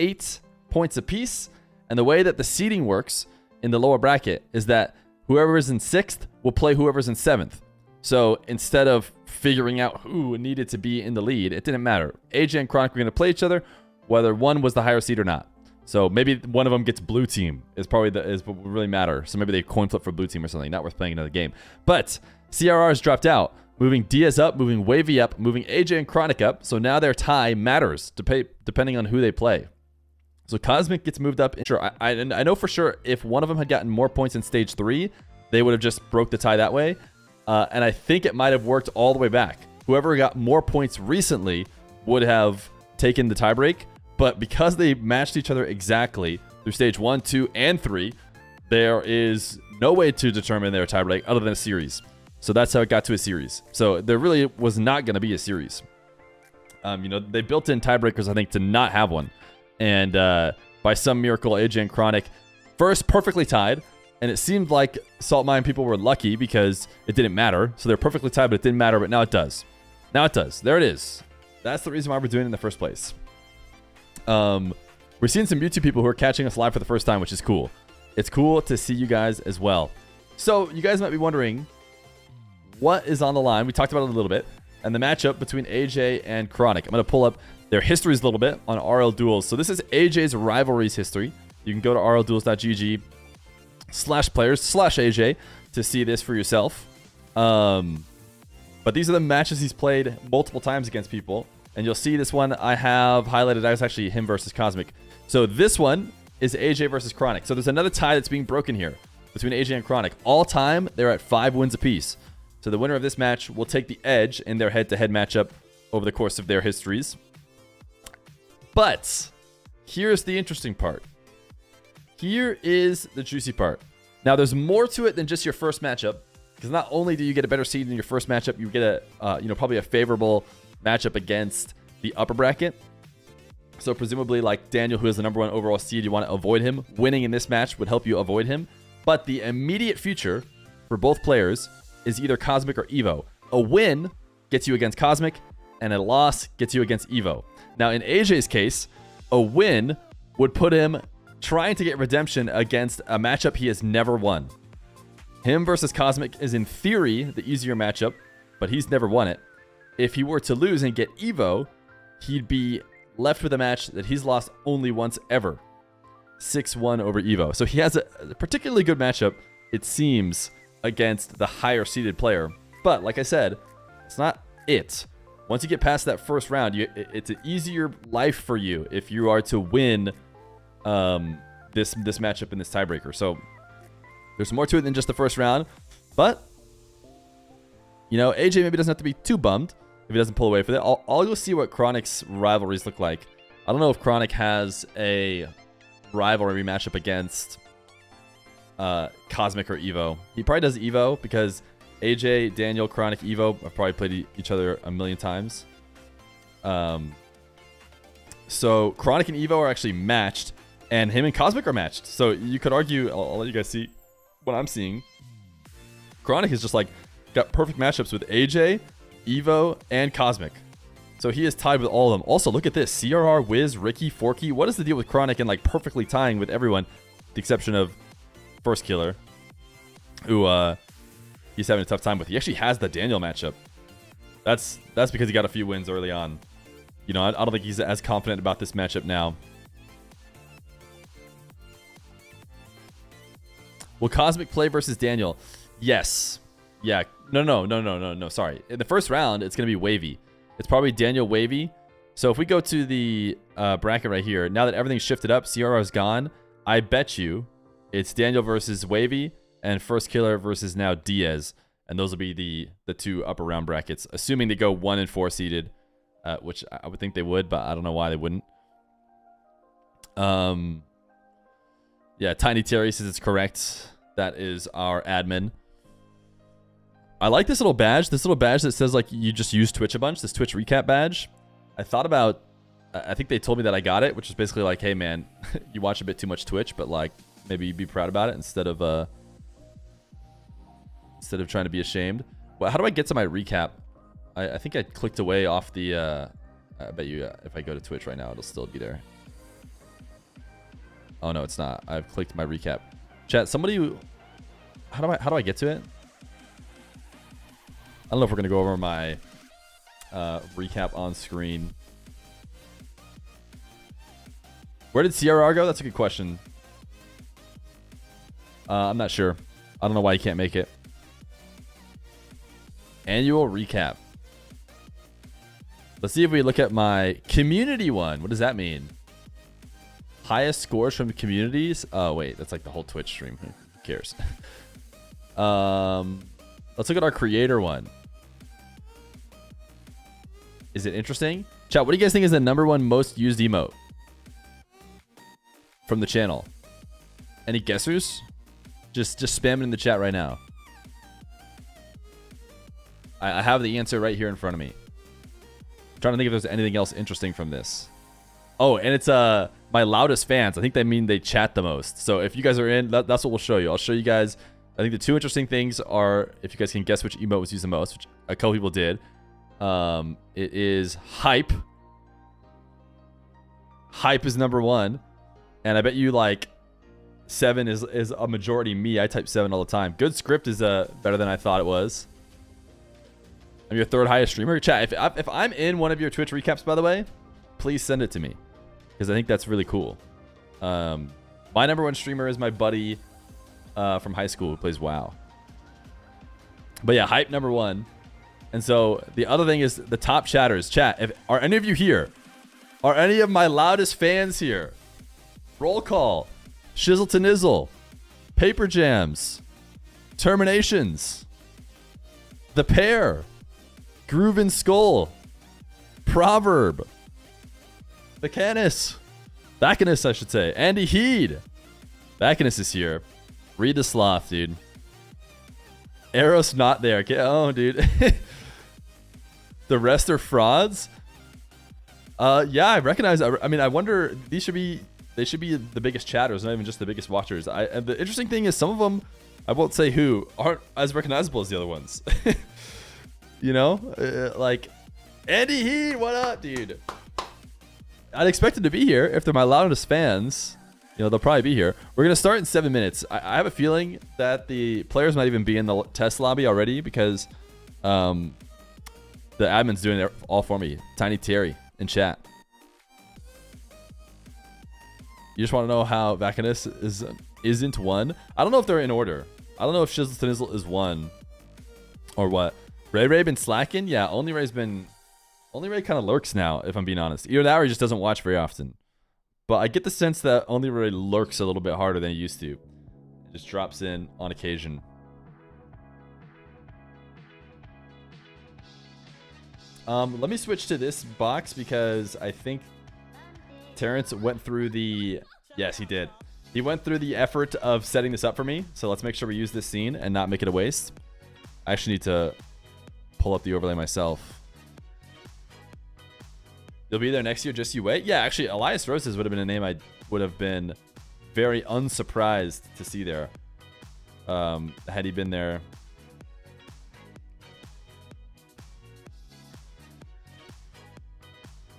8 points apiece. And the way that the seeding works in the lower bracket is that whoever is in 6th will play whoever's in 7th. So instead of figuring out who needed to be in the lead, it didn't matter. AJ and Chronic were going to play each other, whether one was the higher seed or not. So maybe one of them gets blue team is probably is what would really matter. So maybe they coin flip for blue team or something. Not worth playing another game. But CRR has dropped out, moving Diaz up, moving Wavy up, moving AJ and Chronic up. So now their tie matters depending on who they play. So Cosmic gets moved up. Sure, I know for sure if one of them had gotten more points in stage 3, they would have just broke the tie that way. And I think it might have worked all the way back. Whoever got more points recently would have taken the tiebreak. But because they matched each other exactly through stage 1, 2, and 3, there is no way to determine their tiebreak other than a series. So that's how it got to a series. So there really was not going to be a series. They built in tiebreakers, I think, to not have one. And by some miracle, AJ and Chronic first perfectly tied. And it seemed like Salt Mine people were lucky because it didn't matter. So they're perfectly tied, but it didn't matter. But now it does. Now it does. There it is. That's the reason why we're doing it in the first place. We're seeing some YouTube people who are catching us live for the first time, which is cool. It's cool to see you guys as well. So you guys might be wondering what is on the line. We talked about it a little bit. And the matchup between AJ and Chronic. I'm going to pull up their histories a little bit on RL Duels. So this is AJ's rivalries history. You can go to rlduels.gg/players/AJ to see this for yourself. But these are the matches he's played multiple times against people. And you'll see this one I have highlighted as actually him versus Cosmic. So this one is AJ versus Chronic. So there's another tie that's being broken here between AJ and Chronic. All time, they're at 5 wins apiece. So the winner of this match will take the edge in their head-to-head matchup over the course of their histories. But here's the interesting part. Here is the juicy part. Now, there's more to it than just your first matchup. Because not only do you get a better seed in your first matchup, you get probably a favorable matchup against the upper bracket. So presumably, like Daniel, who is the #1 overall seed, you want to avoid him. Winning in this match would help you avoid him. But the immediate future for both players is either Cosmic or Evo. A win gets you against Cosmic, and a loss gets you against Evo. Now, in AJ's case, a win would put him trying to get redemption against a matchup he has never won. Him versus Cosmic is, in theory, the easier matchup, but he's never won it. If he were to lose and get Evo, he'd be left with a match that he's lost only once ever. 6-1 over Evo. So he has a particularly good matchup, it seems, against the higher seeded player. But like I said, it's not it. Once you get past that first round, it's an easier life for you if you are to win this matchup in this tiebreaker. So there's more to it than just the first round. But AJ maybe doesn't have to be too bummed if he doesn't pull away for that. I'll go see what Chronic's rivalries look like. I don't know if Chronic has a rivalry matchup against Cosmic or Evo. He probably does Evo because AJ, Daniel, Chronic, Evo have probably played each other a million times. So Chronic and Evo are actually matched, and him and Cosmic are matched. So you could argue, I'll let you guys see what I'm seeing. Chronic is just like got perfect matchups with AJ, Evo, and Cosmic. So he is tied with all of them. Also, look at this. CRR, Wiz, Ricky, Forky. What is the deal with Chronic and like perfectly tying with everyone, with the exception of First Killer, who he's having a tough time with. He actually has the Daniel matchup. That's because he got a few wins early on. I don't think he's as confident about this matchup now. Will Cosmic play versus Daniel? Yes. Yeah. No. Sorry. In the first round, it's going to be Wavy. It's probably Daniel Wavy. So if we go to the bracket right here, now that everything's shifted up, CRR is gone, I bet you it's Daniel versus Wavy and First Killer versus now Diaz. And those will be the two upper round brackets, assuming they go 1 and 4 seeded, which I would think they would, but I don't know why they wouldn't. Yeah, Tiny Terry says it's correct. That is our admin. I like this little badge. This little badge that says like you just use Twitch a bunch. This Twitch recap badge. I thought about. I think they told me that I got it, which is basically like, hey man, you watch a bit too much Twitch, but like maybe be proud about it instead of trying to be ashamed. Well, how do I get to my recap? I think I clicked away off the. I bet you if I go to Twitch right now, it'll still be there. Oh no, it's not. I've clicked my recap. Chat, somebody, how do I get to it? I don't know if we're gonna go over my recap on screen. Where did CRR go? That's a good question. I'm not sure. I don't know why you can't make it. Annual recap. Let's see if we look at my community one. What does that mean? Highest scores from communities. Oh wait, that's like the whole Twitch stream. Who cares? Let's look at our creator one. Is it interesting? Chat, what do you guys think is the #1 most used emote from the channel? Any guessers? Just spam it in the chat right now. I have the answer right here in front of me. I'm trying to think if there's anything else interesting from this. Oh, and it's my loudest fans. I think they mean they chat the most. So if you guys are in, that's what we'll show you. I'll show you guys. I think the 2 interesting things are if you guys can guess which emote was used the most, which a couple people did. It is hype. Hype is #1, and I bet you like 7 is a majority me. I type 7 all the time. Good script is better than I thought it was. I'm your 3rd highest streamer. Chat, if I'm in one of your Twitch recaps, by the way, please send it to me because I think that's really cool. My #1 streamer is my buddy from high school who plays WoW. But yeah, hype #1. And so the other thing is the top chatters. Chat, are any of you here? Are any of my loudest fans here? Roll call. Shizzle to Nizzle. Paper Jams. Terminations. The Pair. Groove and Skull. Proverb. The Canis. Bacchus, I should say. Andy Heed. Bacchus is here. Read the Sloth, dude. Eros not there. Get on, dude. The rest are frauds. Yeah, I recognize. I mean, I wonder. They should be the biggest chatters, not even just the biggest watchers. And the interesting thing is, some of them, I won't say who, aren't as recognizable as the other ones. You know, like Andy Heat. What up, dude? I'd expect them to be here if they're my loudest fans. You know, they'll probably be here. We're gonna start in 7 minutes. I have a feeling that the players might even be in the test lobby already because the admin's doing it all for me. Tiny Terry in chat. You just want to know how Bacchus isn't 1? I don't know if they're in order. I don't know if Shizzle to Nizzle is 1 or what. Ray been slacking? Yeah, Only Ray kind of lurks now, if I'm being honest. Either that or he just doesn't watch very often. But I get the sense that Only Ray lurks a little bit harder than he used to. It just drops in on occasion. Let me switch to this box because I think Terrence went through the... Yes, he did. He went through the effort of setting this up for me. So let's make sure we use this scene and not make it a waste. I actually need to pull up the overlay myself. You'll be there next year, just you wait. Yeah, actually, Elias Roses would have been a name I would have been very unsurprised to see there. Had he been there.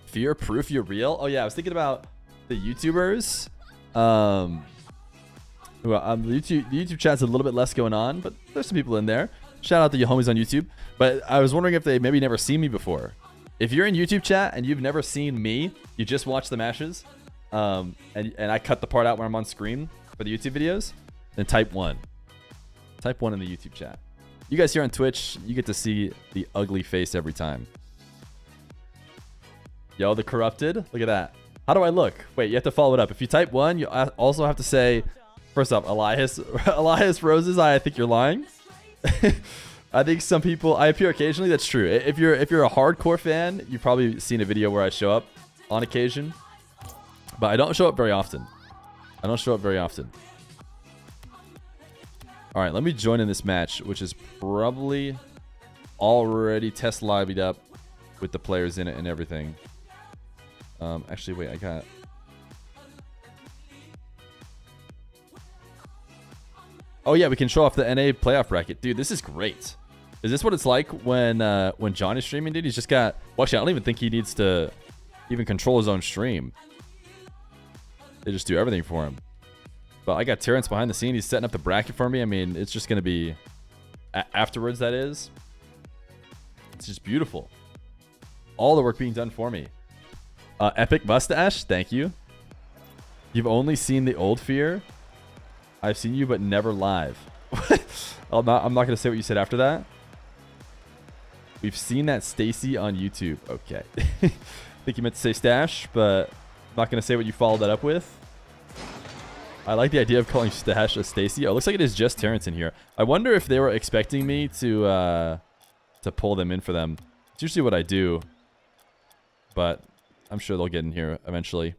Fear proof you're real? Oh yeah, I was thinking about the YouTubers. The YouTube chat's a little bit less going on, but there's some people in there. Shout out to your homies on YouTube. But I was wondering if they maybe never seen me before. If you're in YouTube chat and you've never seen me, you just watch the matches, and I cut the part out where I'm on screen for the YouTube videos, then type 1. Type 1 in the YouTube chat. You guys here on Twitch, you get to see the ugly face every time. Yo, the corrupted. Look at that. How do I look? Wait, you have to follow it up. If you type 1, you also have to say, first up, Elias Roses. I think you're lying. I think some people, I appear occasionally. That's true. If you're a hardcore fan, you've probably seen a video where I show up on occasion, but I don't show up very often. All right, let me join in this match, which is probably already test lobbied up with the players in it and everything. Actually, wait, I got... Oh yeah, we can show off the NA playoff bracket. Dude, this is great. Is this what it's like when Johnny's streaming, dude? He's just got... Well, actually, I don't even think he needs to even control his own stream. They just do everything for him. But I got Terrence behind the scene. He's setting up the bracket for me. I mean, it's just going to be afterwards, that is. It's just beautiful. All the work being done for me. Epic mustache. Thank you. You've only seen the old Feer. I've seen you, but never live. I'm not going to say what you said after that. We've seen that Stacy on YouTube. Okay. I think you meant to say Stash, but I'm not going to say what you followed that up with. I like the idea of calling Stash a Stacy. Oh, it looks like it is just Terrence in here. I wonder if they were expecting me to pull them in for them. It's usually what I do, but I'm sure they'll get in here eventually.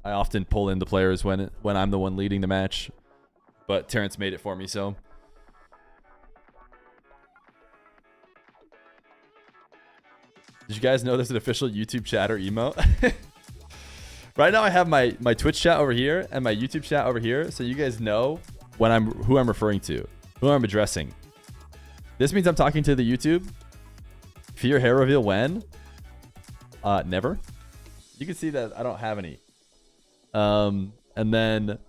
I often pull in the players when I'm the one leading the match, but Terrence made it for me, so. Did you guys know there's an official YouTube chatter emote? Right now I have my Twitch chat over here and my YouTube chat over here, so you guys know when who I'm referring to, who I'm addressing. This means I'm talking to the YouTube. Fear hair reveal when? Never. You can see that I don't have any. And then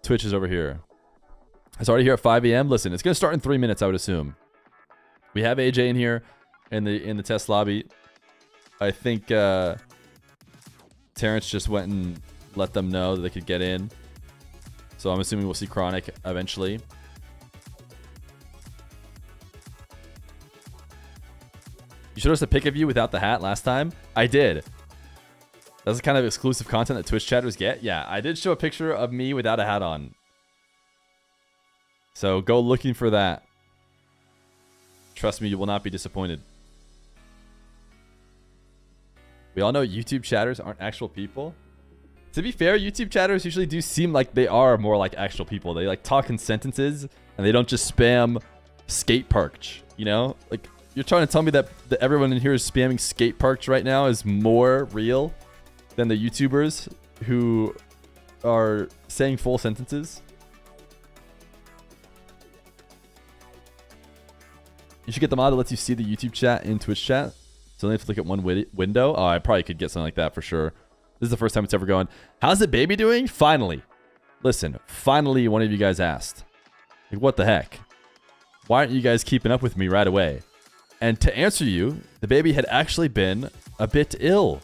Twitch is over here. It's already here at 5 a.m. Listen, it's gonna start in 3 minutes, I would assume. We have AJ in here in the test lobby. I think Terrence just went and let them know that they could get in. So I'm assuming we'll see Chronic eventually. You showed us a pic of you without the hat last time. I did. That's the kind of exclusive content that Twitch chatters get. Yeah, I did show a picture of me without a hat on. So go looking for that. Trust me, you will not be disappointed. We all know YouTube chatters aren't actual people. To be fair, YouTube chatters usually do seem like they are more like actual people. They like talk in sentences and they don't just spam skate parks, you know? Like, you're trying to tell me that everyone in here is spamming skate parks right now is more real than the YouTubers who are saying full sentences? You should get the mod that lets you see the YouTube chat in Twitch chat. So only have to look at one window. Oh, I probably could get something like that for sure. This is the first time it's ever going. How's the baby doing? Finally. Listen, finally one of you guys asked. Like, what the heck? Why aren't you guys keeping up with me right away? And to answer you, the baby had actually been a bit ill.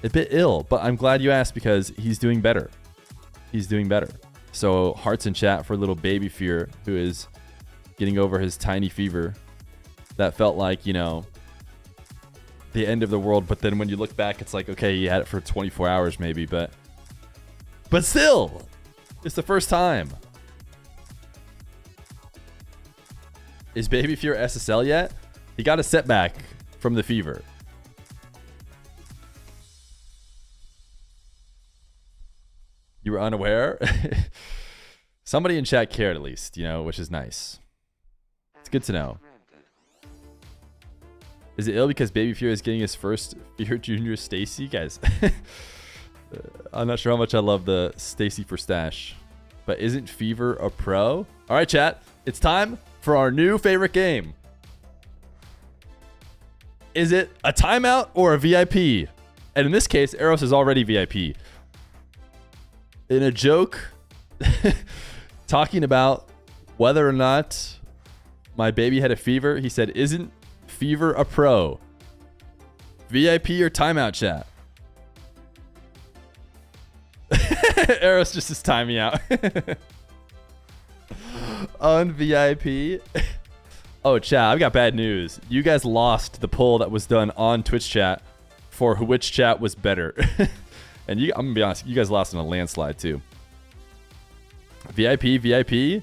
But I'm glad you asked because he's doing better. He's doing better. So hearts in chat for little baby Fear, who is getting over his tiny fever. That felt like, you know, the end of the world, but then when you look back, it's like, okay, you had it for 24 hours maybe, but still, it's the first time. Is Baby Fear SSL yet? He got a setback from the fever. You were unaware? Somebody in chat cared at least, you know, which is nice. It's good to know. Is it ill because Baby Fear is getting his first Fear Junior Stacy? Guys, I'm not sure how much I love the Stacy for Stash. But isn't Fever a pro? All right, chat. It's time for our new favorite game. Is it a timeout or a VIP? And in this case, Eros is already VIP. In a joke, talking about whether or not my baby had a fever, he said, isn't Fever a pro? VIP or timeout, chat? Eros just is timing out. On VIP. Oh, chat, I've got bad news. You guys lost the poll that was done on Twitch chat for which chat was better. And I'm gonna be honest, you guys lost in a landslide too. VIP.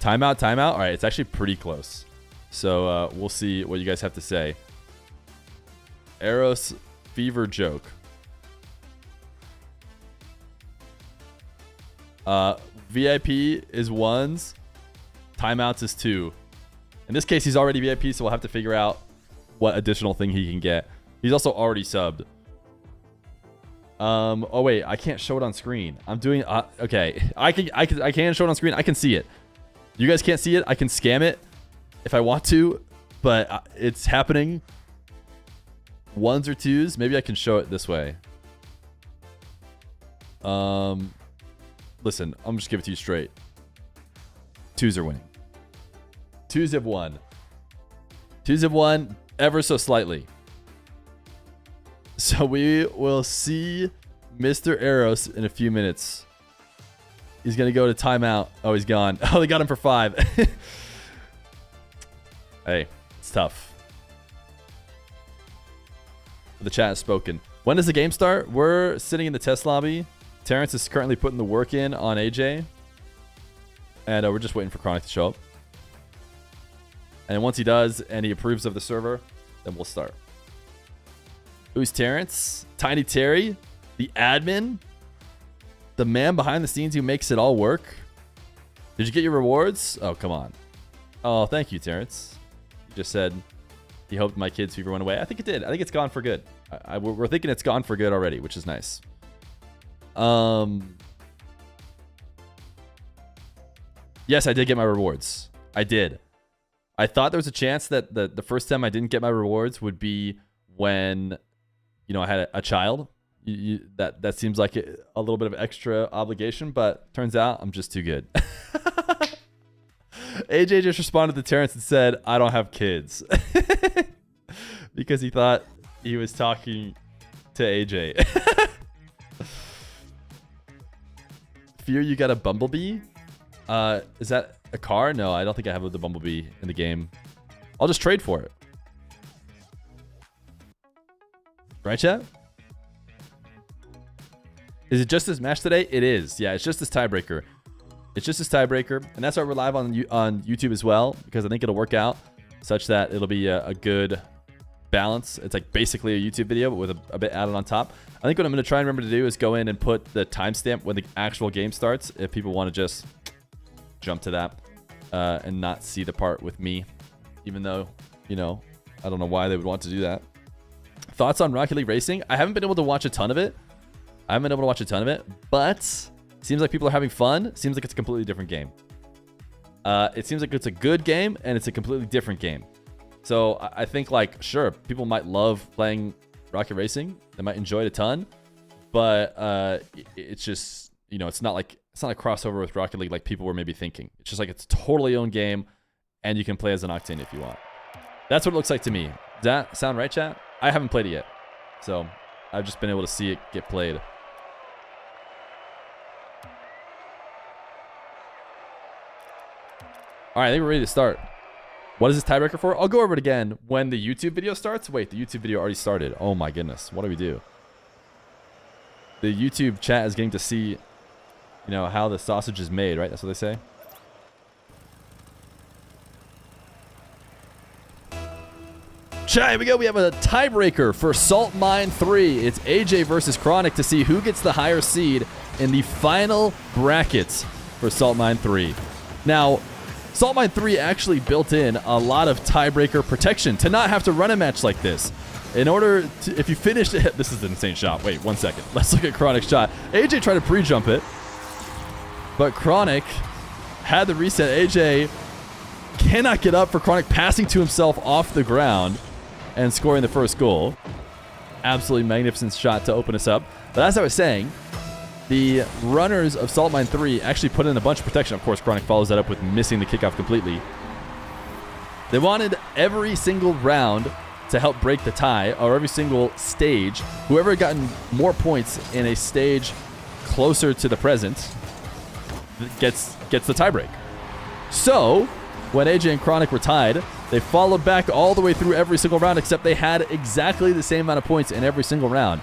Timeout. All right, it's actually pretty close. So we'll see what you guys have to say. Eros Fever joke. VIP is 1s. Timeouts is 2. In this case, he's already VIP, so we'll have to figure out what additional thing he can get. He's also already subbed. Oh wait, I can't show it on screen. I'm doing okay. I can show it on screen. I can see it. You guys can't see it. I can scam it if I want to, but it's happening. 1s or 2s. Maybe I can show it this way. Listen, I'm just giving it to you straight. 2s are winning. 2s have won. 2s have won ever so slightly. So we will see Mr. Eros in a few minutes. He's going to go to timeout. Oh, he's gone. Oh, they got him for 5. Hey, it's tough. The chat has spoken. When does the game start? We're sitting in the test lobby. Terrence is currently putting the work in on AJ. And we're just waiting for Chronic to show up. And once he does and he approves of the server, then we'll start. Who's Terrence? Tiny Terry? The admin? The man behind the scenes who makes it all work? Did you get your rewards? Oh, come on. Oh, thank you, Terrence. You just said he hoped my kid's fever went away. I think it did. I think it's gone for good. We're thinking it's gone for good already, which is nice. Yes, I did get my rewards. I did. I thought there was a chance that the first time I didn't get my rewards would be when, you know, I had a child. That seems like a little bit of extra obligation, but turns out I'm just too good. AJ just responded to Terrence and said, I don't have kids. Because he thought he was talking to AJ. Fear, you got a Bumblebee? Is that a car? No, I don't think I have the Bumblebee in the game. I'll just trade for it. Right, chat? Is it just this match today? It is. Yeah, it's just this tiebreaker. It's just this tiebreaker. And that's why we're live on YouTube as well, because I think it'll work out such that it'll be a good balance. It's like basically a YouTube video, but with a bit added on top. I think what I'm going to try and remember to do is go in and put the timestamp when the actual game starts, if people want to just jump to that and not see the part with me, even though, you know, I don't know why they would want to do that. Thoughts on Rocket League Racing? I haven't been able to watch a ton of it. But seems like people are having fun. Seems like it's a completely different game. It seems like it's a good game and it's a completely different game. So I think, like, sure, people might love playing Rocket Racing. They might enjoy it a ton, but it's just, you know, it's not like crossover with Rocket League like people were maybe thinking. It's just like it's a totally own game, and you can play as an Octane if you want. That's what it looks like to me. Does that sound right, chat? I haven't played it yet, so I've just been able to see it get played. All right, I think we're ready to start. What is this tiebreaker for? I'll go over it again when the YouTube video starts. Wait, the YouTube video already started. Oh my goodness. What do we do? The YouTube chat is getting to see, you know, how the sausage is made, right? That's what they say. Chat, here we go. We have a tiebreaker for Salt Mine 3. It's AJ versus Chronic to see who gets the higher seed in the final brackets for Salt Mine 3. Now, Salt Mine 3 actually built in a lot of tiebreaker protection to not have to run a match like this. In order to, if you finish it, this is an insane shot. Wait, 1 second. Let's look at Chronic's shot. AJ tried to pre-jump it, but Chronic had the reset. AJ cannot get up for Chronic passing to himself off the ground and scoring the first goal. Absolutely magnificent shot to open us up. But as I was saying, the runners of Salt Mine 3 actually put in a bunch of protection. Of course, Chronic follows that up with missing the kickoff completely. They wanted every single round to help break the tie, or every single stage. Whoever had gotten more points in a stage closer to the present gets the tiebreak. So, when AJ and Chronic were tied, they followed back all the way through every single round, except they had exactly the same amount of points in every single round.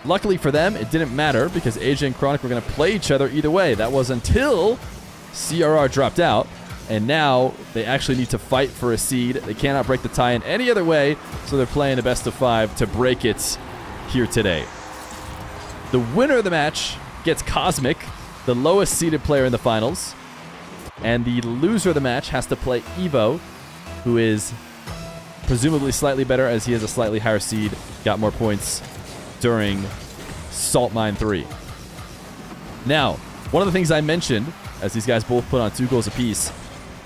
Luckily for them, it didn't matter because AJ and Chronic were going to play each other either way. That was until CRR dropped out, and now they actually need to fight for a seed. They cannot break the tie in any other way, so they're playing a best of 5 to break it here today. The winner of the match gets Cosmic, the lowest seeded player in the finals, and the loser of the match has to play Evo, who is presumably slightly better as he has a slightly higher seed, got more points during Salt Mine 3. Now, one of the things I mentioned, as these guys both put on 2 goals apiece,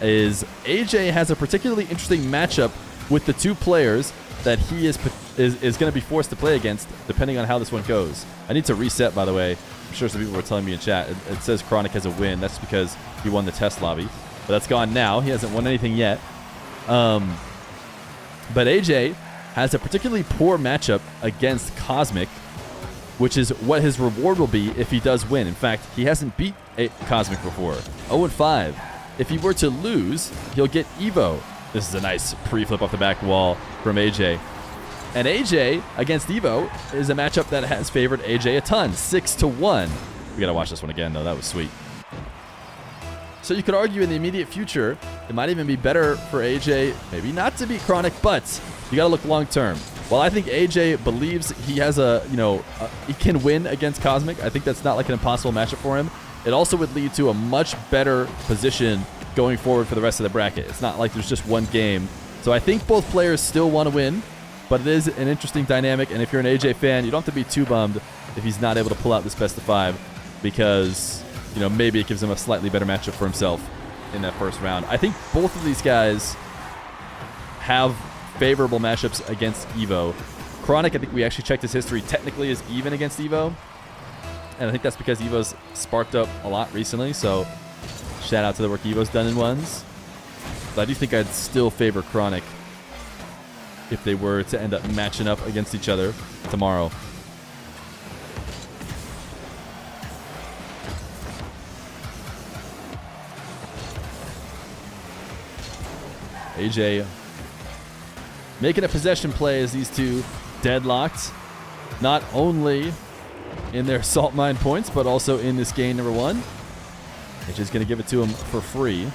is AJ has a particularly interesting matchup with the 2 players that he is going to be forced to play against, depending on how this one goes. I need to reset, by the way, sure some people were telling me in chat, it says Chronic has a win. That's because he won the test lobby. But that's gone now. He hasn't won anything yet. But AJ has a particularly poor matchup against Cosmic, which is what his reward will be if he does win. In fact, he hasn't beat Cosmic before. 0-5. If he were to lose, he'll get Evo. This is a nice pre-flip off the back wall from AJ. And AJ against Evo is a matchup that has favored AJ a ton. 6-1. We got to watch this one again, though. That was sweet. So you could argue in the immediate future, it might even be better for AJ maybe not to beat Chronic, but you got to look long term. While I think AJ believes he has he can win against Cosmic, I think that's not like an impossible matchup for him. It also would lead to a much better position going forward for the rest of the bracket. It's not like there's just one game. So I think both players still want to win, but it is an interesting dynamic. And if you're an AJ fan, you don't have to be too bummed if he's not able to pull out this best of 5, because maybe it gives him a slightly better matchup for himself in that first round. I think both of these guys have favorable matchups against Evo. Chronic, I think we actually checked his history, technically is even against Evo. And I think that's because Evo's sparked up a lot recently, so shout out to the work Evo's done in ones. But I do think I'd still favor Chronic if they were to end up matching up against each other tomorrow. AJ making a possession play as these two deadlocked, not only in their salt mine points, but also in this game number 1. AJ's going to give it to him for free.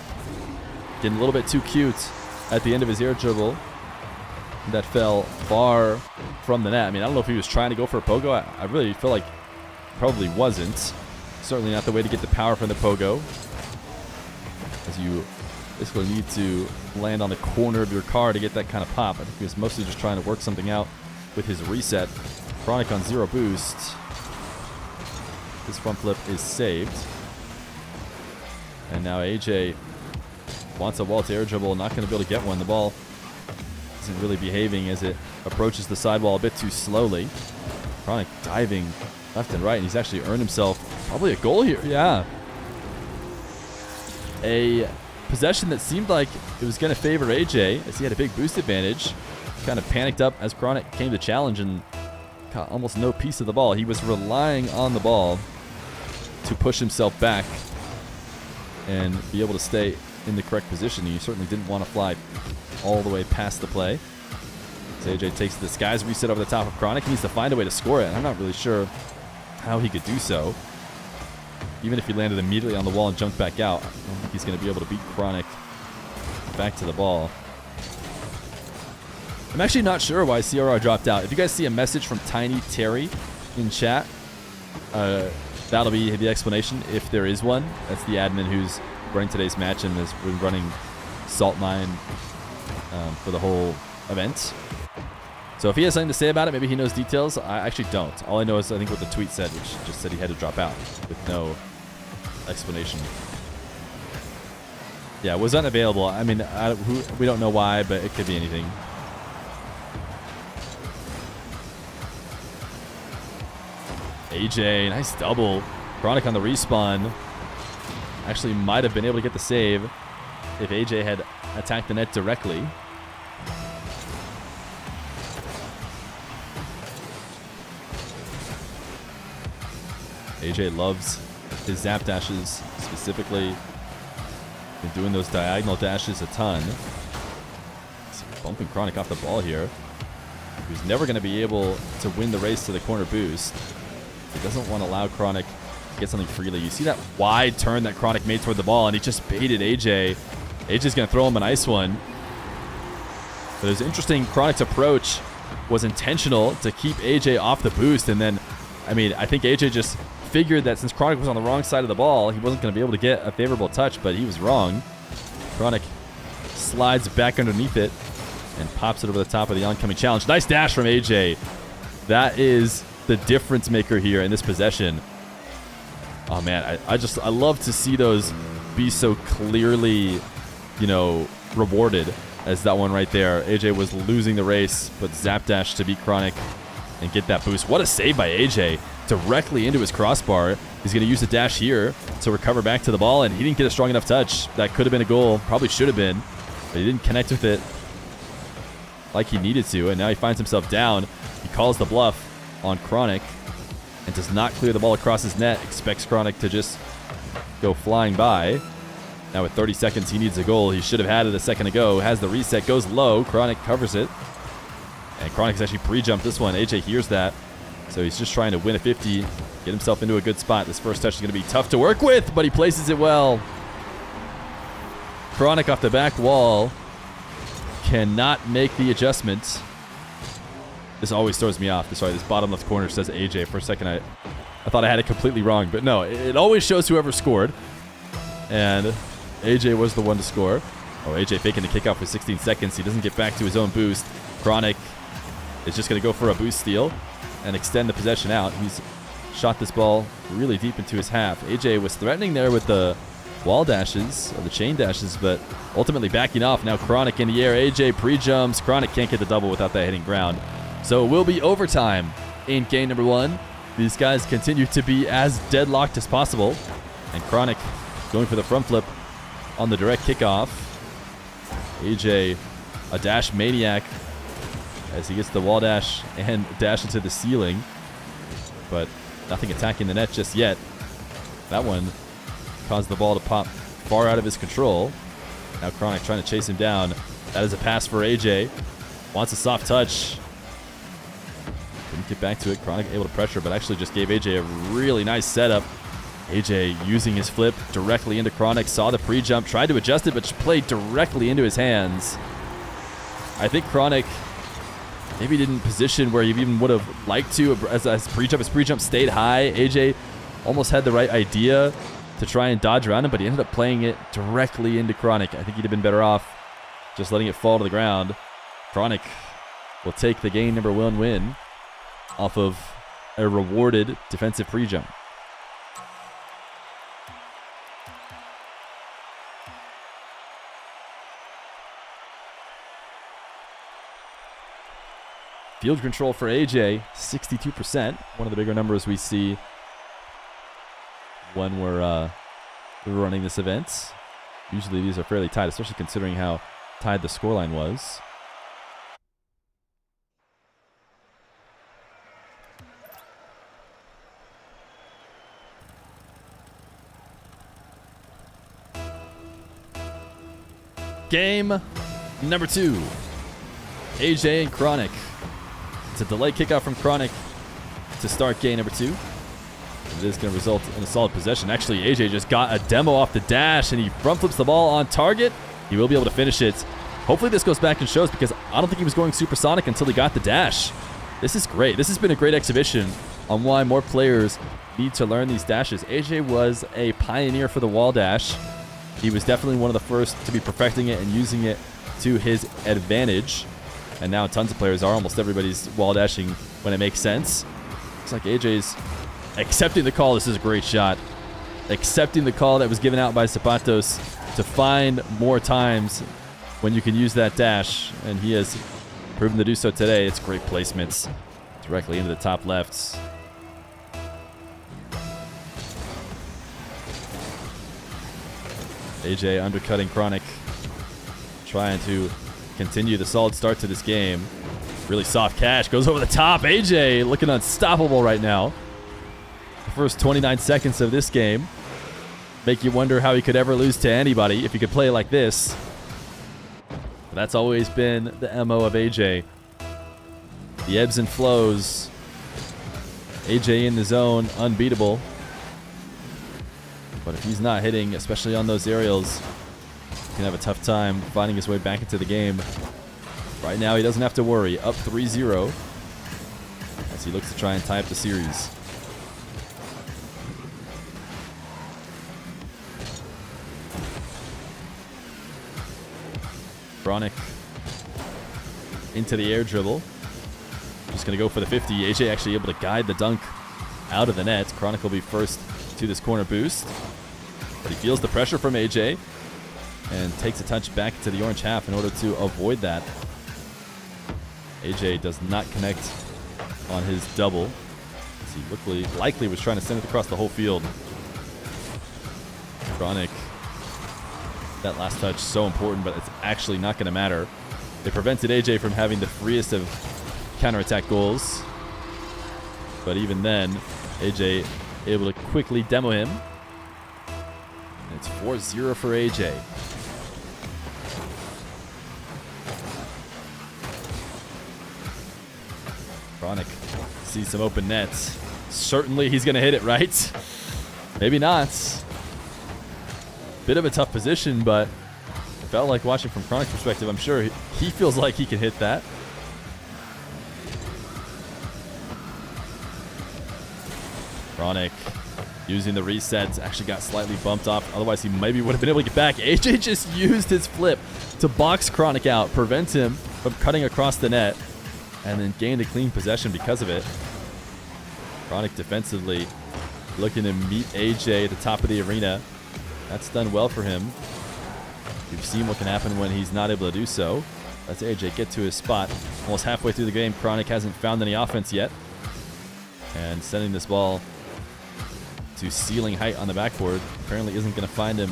Getting a little bit too cute at the end of his air dribble. That fell far from the net. I mean, I don't know if he was trying to go for a pogo. I really feel like probably wasn't. Certainly not the way to get the power from the pogo, as you basically need to land on the corner of your car to get that kind of pop. I think he was mostly just trying to work something out with his reset. Chronic on 0 boost. His front flip is saved. And now AJ wants a wall to air dribble. Not going to be able to get one. The ball isn't really behaving as it approaches the sidewall a bit too slowly. Chronic diving left and right, and he's actually earned himself probably a goal here. Yeah. A possession that seemed like it was going to favor AJ as he had a big boost advantage. Kind of panicked up as Chronic came to challenge and got almost no piece of the ball. He was relying on the ball to push himself back and be able to stay in the correct position. He certainly didn't want to fly all the way past the play. So AJ takes the skies reset over the top of Chronic. He needs to find a way to score it, and I'm not really sure how he could do so. Even if he landed immediately on the wall and jumped back out, I don't think he's going to be able to beat Chronic back to the ball. I'm actually not sure why CRR dropped out. If you guys see a message from Tiny Terry in chat, that'll be the explanation, if there is one. That's the admin who's running today's match and has been running Salt Mine for the whole event. So if he has something to say about it, maybe he knows details. I actually don't. All I know is I think what the tweet said, which just said he had to drop out with no explanation. Yeah, it was unavailable. I mean, we don't know why, but it could be anything. AJ, nice double. Chronic on the respawn. Actually might have been able to get the save if AJ had attacked the net directly. AJ loves his zap dashes specifically. Been doing those diagonal dashes a ton. He's bumping Chronic off the ball here. He's never going to be able to win the race to the corner boost. He doesn't want to allow Chronic to get something freely. You see that wide turn that Chronic made toward the ball, and he just baited AJ. AJ's going to throw him a nice one. But it was interesting. Chronic's approach was intentional to keep AJ off the boost, and then, I mean, I think AJ just figured that since Chronic was on the wrong side of the ball, he wasn't going to be able to get a favorable touch, but he was wrong. Chronic slides back underneath it and pops it over the top of the oncoming challenge. Nice dash from AJ. That is the difference maker here in this possession. Oh man, I love to see those be so clearly, rewarded as that one right there. AJ was losing the race, but zap dash to beat Chronic and get that boost. What a save by AJ. directly into his crossbar. He's going to use the dash here to recover back to the ball, and he didn't get a strong enough touch. That could have been a goal. Probably should have been, but he didn't connect with it like he needed to, and now he finds himself down. He calls the bluff on Chronic and does not clear the ball across his net. Expects Chronic to just go flying by. Now with 30 seconds, he needs a goal. He should have had it a second ago. Has the reset, goes low. Chronic covers it. And Chronic has actually pre-jumped this one. AJ hears that. So he's just trying to win a 50, get himself into a good spot. This first touch is going to be tough to work with, but he places it well. Chronic off the back wall. Cannot make the adjustments. This always throws me off. Sorry, this bottom left corner says AJ. For a second, I thought I had it completely wrong. But no, it always shows whoever scored. And AJ was the one to score. Oh, AJ faking the kickoff for 16 seconds. He doesn't get back to his own boost. Chronic is just going to go for a boost steal and extend the possession out. He's shot this ball really deep into his half. AJ was threatening there with the wall dashes, or the chain dashes, but ultimately backing off. Now Chronic in the air. AJ pre-jumps. Chronic can't get the double without that hitting ground. So it will be overtime in game number 1. These guys continue to be as deadlocked as possible. And Chronic going for the front flip on the direct kickoff. AJ, a dash maniac as he gets the wall dash and dash into the ceiling. But nothing attacking the net just yet. That one caused the ball to pop far out of his control. Now Chronic trying to chase him down. That is a pass for AJ. Wants a soft touch. Didn't get back to it. Chronic able to pressure, but actually just gave AJ a really nice setup. AJ using his flip directly into Chronic. Saw the pre-jump, tried to adjust it, but played directly into his hands. I think Chronic maybe didn't position where he even would have liked to as his pre-jump stayed high. AJ almost had the right idea to try and dodge around him, but he ended up playing it directly into Chronic. I think he'd have been better off just letting it fall to the ground. Chronic will take the game number 1 win off of a rewarded defensive pre-jump. Field control for AJ, 62%. One of the bigger numbers we see when we're running this event. Usually these are fairly tight, especially considering how tied the scoreline was. Game number 2. AJ and Chronic. It's a delayed kickoff from Chronic to start game number 2. It is going to result in a solid possession. Actually, AJ just got a demo off the dash, and he front flips the ball on target. He will be able to finish it. Hopefully this goes back and shows, because I don't think he was going supersonic until he got the dash. This is great. This has been a great exhibition on why more players need to learn these dashes. AJ was a pioneer for the wall dash. He was definitely one of the first to be perfecting it and using it to his advantage. And now tons of players are. Almost everybody's wall dashing when it makes sense. Looks like AJ's accepting the call. This is a great shot. Accepting the call that was given out by Zapatos to find more times when you can use that dash. And he has proven to do so today. It's great placements directly into the top left. AJ undercutting Chronic, trying to continue the solid start to this game. Really soft catch, goes over the top. AJ looking unstoppable right now. The first 29 seconds of this game make you wonder how he could ever lose to anybody if he could play like this. But that's always been the MO of AJ. The ebbs and flows. AJ in the zone, unbeatable. But if he's not hitting, especially on those aerials, he can have a tough time finding his way back into the game. Right now, he doesn't have to worry. Up 3-0 as he looks to try and tie up the series. Chronic into the air dribble. Just going to go for the 50. AJ actually able to guide the dunk out of the net. Chronic will be first to this corner boost. But he feels the pressure from AJ and takes a touch back to the orange half in order to avoid that. AJ does not connect on his double. He likely was trying to send it across the whole field. Chronic. That last touch, so important, but it's actually not going to matter. They prevented AJ from having the freest of counterattack goals. But even then, AJ able to quickly demo him. And it's 4-0 for AJ. Chronic sees some open nets. Certainly he's going to hit it, right? Maybe not. Bit of a tough position, but it felt like watching from Chronic's perspective, I'm sure he feels like he can hit that. Chronic using the resets, actually got slightly bumped off. Otherwise, he maybe would have been able to get back. AJ just used his flip to box Chronic out, prevent him from cutting across the net, and then gained a clean possession because of it. Chronic defensively looking to meet AJ at the top of the arena. That's done well for him. We've seen what can happen when he's not able to do so. Let's AJ get to his spot. Almost halfway through the game, Chronic hasn't found any offense yet. And sending this ball to ceiling height on the backboard. Apparently isn't going to find him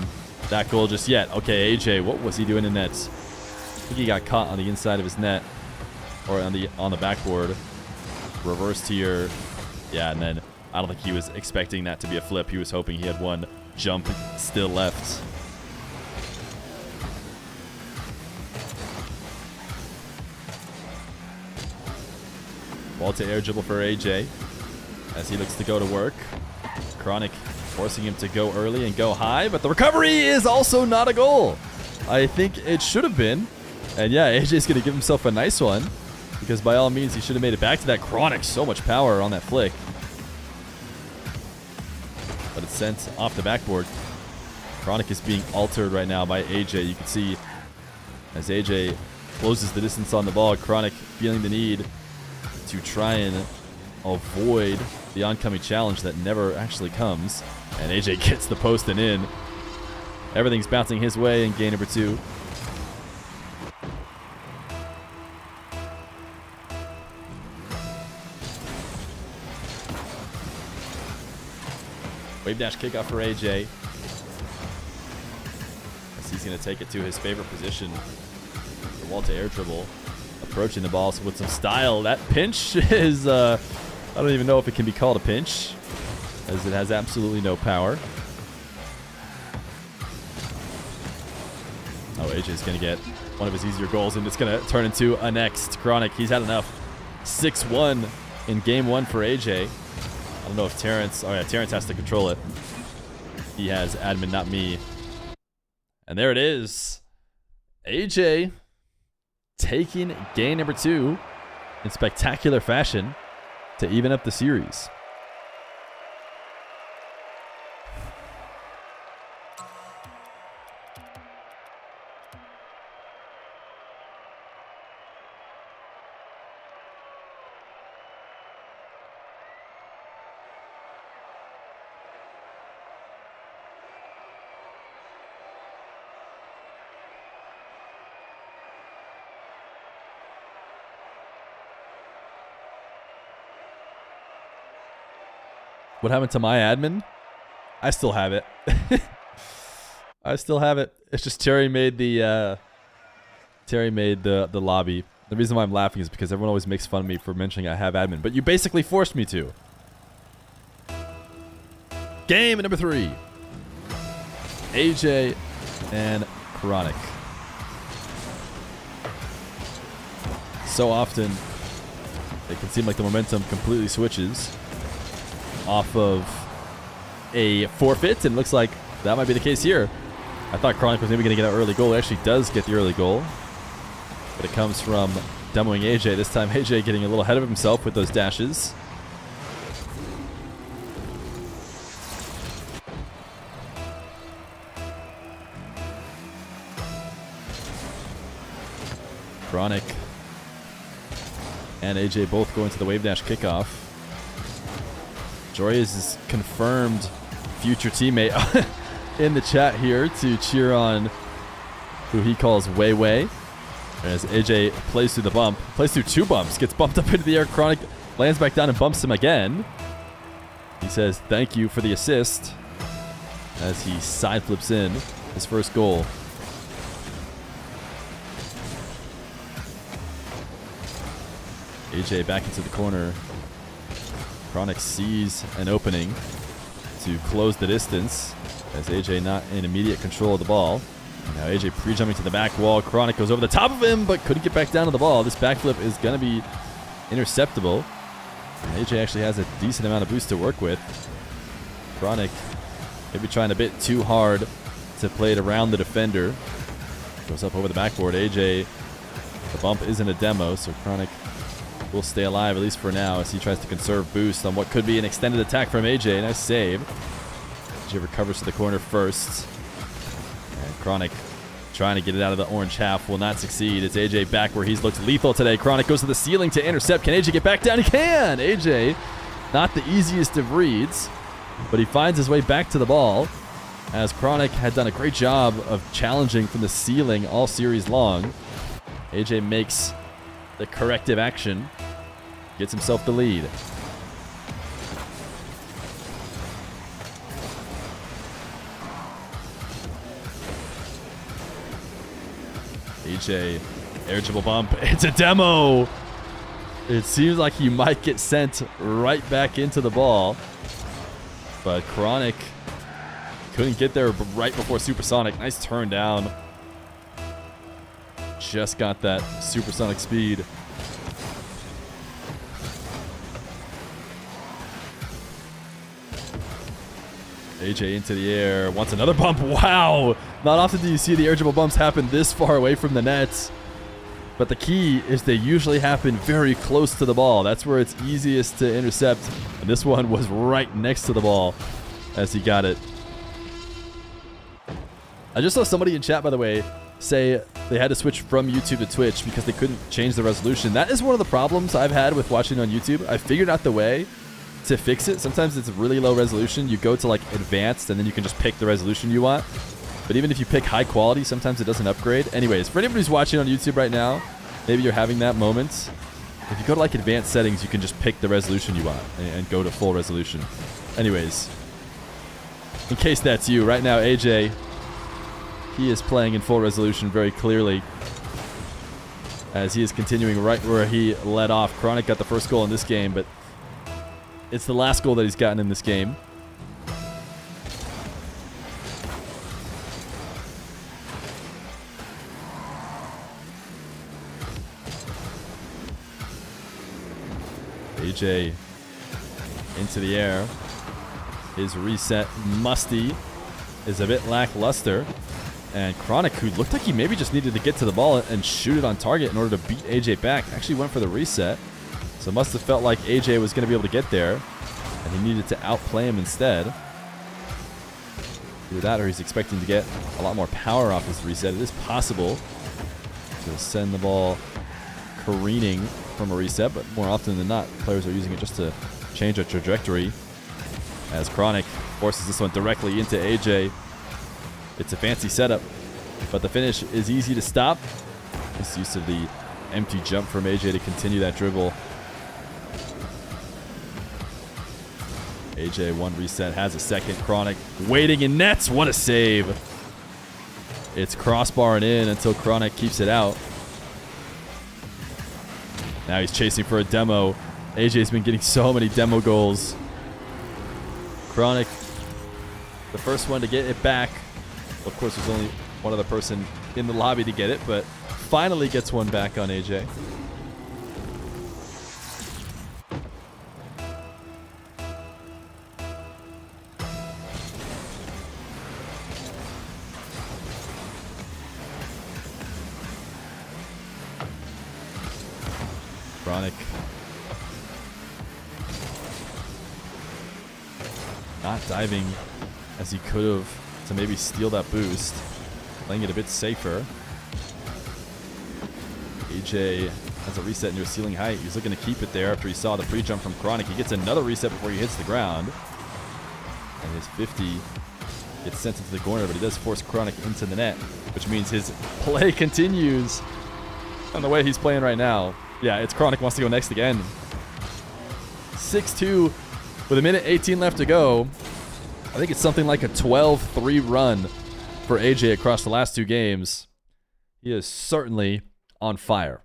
that goal just yet. Okay, AJ, what was he doing in nets? I think he got caught on the inside of his net, or on the backboard. Reverse tier. Yeah, and then I don't think he was expecting that to be a flip. He was hoping he had one jump still left. Ball to air dribble for AJ as he looks to go to work. Chronic forcing him to go early and go high, but the recovery is also not a goal. I think it should have been. And yeah, AJ's going to give himself a nice one, because by all means he should have made it back to that. Chronic, so much power on that flick. But it's sent off the backboard. Chronic is being altered right now by AJ. You can see as AJ closes the distance on the ball, Chronic feeling the need to try and avoid the oncoming challenge that never actually comes. And AJ gets the post and in. Everything's bouncing his way in game number 2. Wave dash kickoff for AJ. As he's going to take it to his favorite position. The wall to air dribble. Approaching the ball with some style. That pinch is, I don't even know if it can be called a pinch, as it has absolutely no power. Oh, AJ's going to get one of his easier goals, and it's going to turn into a next. Chronic, he's had enough. 6-1 in game 1 for AJ. I don't know if Terrence... Oh, yeah, Terrence has to control it. He has admin, not me. And there it is. AJ taking game number 2 in spectacular fashion to even up the series. What happened to my admin? I still have it. I still have it. It's just Terry made the lobby. The reason why I'm laughing is because everyone always makes fun of me for mentioning I have admin, but you basically forced me to. Game number 3. AJ and Chronic. So often it can seem like the momentum completely switches off of a forfeit, and it looks like that might be the case here. I thought Chronic was maybe going to get an early goal. It actually does get the early goal, but it comes from demoing AJ. This time AJ getting a little ahead of himself with those dashes. Chronic and AJ both going to the wave dash kickoff. Joyous is confirmed future teammate in the chat here to cheer on who he calls Way. As AJ plays through the bump, plays through 2 bumps, gets bumped up into the air. Chronic lands back down and bumps him again. He says thank you for the assist as he side flips in his first goal. AJ back into the corner. Chronic sees an opening to close the distance as AJ not in immediate control of the ball. Now AJ pre-jumping to the back wall. Chronic goes over the top of him, but couldn't get back down to the ball. This backflip is going to be interceptable. And AJ actually has a decent amount of boost to work with. Chronic maybe trying a bit too hard to play it around the defender. Goes up over the backboard. AJ, the bump isn't a demo, so Chronic will stay alive, at least for now, as he tries to conserve boost on what could be an extended attack from AJ. Nice save. AJ recovers to the corner first. And Chronic trying to get it out of the orange half will not succeed. It's AJ back where he's looked lethal today. Chronic goes to the ceiling to intercept. Can AJ get back down? He can! AJ, not the easiest of reads, but he finds his way back to the ball as Chronic had done a great job of challenging from the ceiling all series long. AJ makes the corrective action, gets himself the lead. AJ, air dribble bump. It's a demo. It seems like he might get sent right back into the ball, but Chronic couldn't get there right before Supersonic. Nice turn down. Just got that supersonic speed. AJ into the air, wants another bump. Wow! Not often do you see the air dribble bumps happen this far away from the nets. But the key is they usually happen very close to the ball. That's where it's easiest to intercept. And this one was right next to the ball as he got it. I just saw somebody in chat, by the way, say they had to switch from YouTube to Twitch because they couldn't change the resolution. That is one of the problems I've had with watching on YouTube. I figured out the way to fix it. Sometimes it's really low resolution. You go to like advanced and then you can just pick the resolution you want. But even if you pick high quality, sometimes it doesn't upgrade. Anyways, for anybody who's watching on YouTube right now, maybe you're having that moment. If you go to like advanced settings, you can just pick the resolution you want and go to full resolution. Anyways, in case that's you, right now AJ, he is playing in full resolution very clearly as he is continuing right where he led off. Chronic got the first goal in this game, but it's the last goal that he's gotten in this game. AJ into the air. His reset, Musty, is a bit lackluster. And Chronic, who looked like he maybe just needed to get to the ball and shoot it on target in order to beat AJ back, actually went for the reset. So must have felt like AJ was going to be able to get there, and he needed to outplay him instead. Either that or he's expecting to get a lot more power off his reset. It is possible to send the ball careening from a reset, but more often than not, players are using it just to change a trajectory. As Chronic forces this one directly into AJ. It's a fancy setup, but the finish is easy to stop. Nice use of the empty jump from AJ to continue that dribble. AJ, one reset, has a second. Chronic waiting in nets. What a save. It's crossbar and in until Chronic keeps it out. Now he's chasing for a demo. AJ's been getting so many demo goals. Chronic, the first one to get it back. Of course, there's only one other person in the lobby to get it, but finally gets one back on AJ. Chronic not diving as he could have to maybe steal that boost, playing it a bit safer. AJ has a reset into a ceiling height. He's looking to keep it there after he saw the free jump from Chronic. He gets another reset before he hits the ground, and his 50 gets sent into the corner, but he does force Chronic into the net, which means his play continues on the way he's playing right now. Yeah, it's Chronic wants to go next again. 6-2 With a minute 18 left to go, I think it's something like a 12-3 run for AJ across the last 2 games. He is certainly on fire.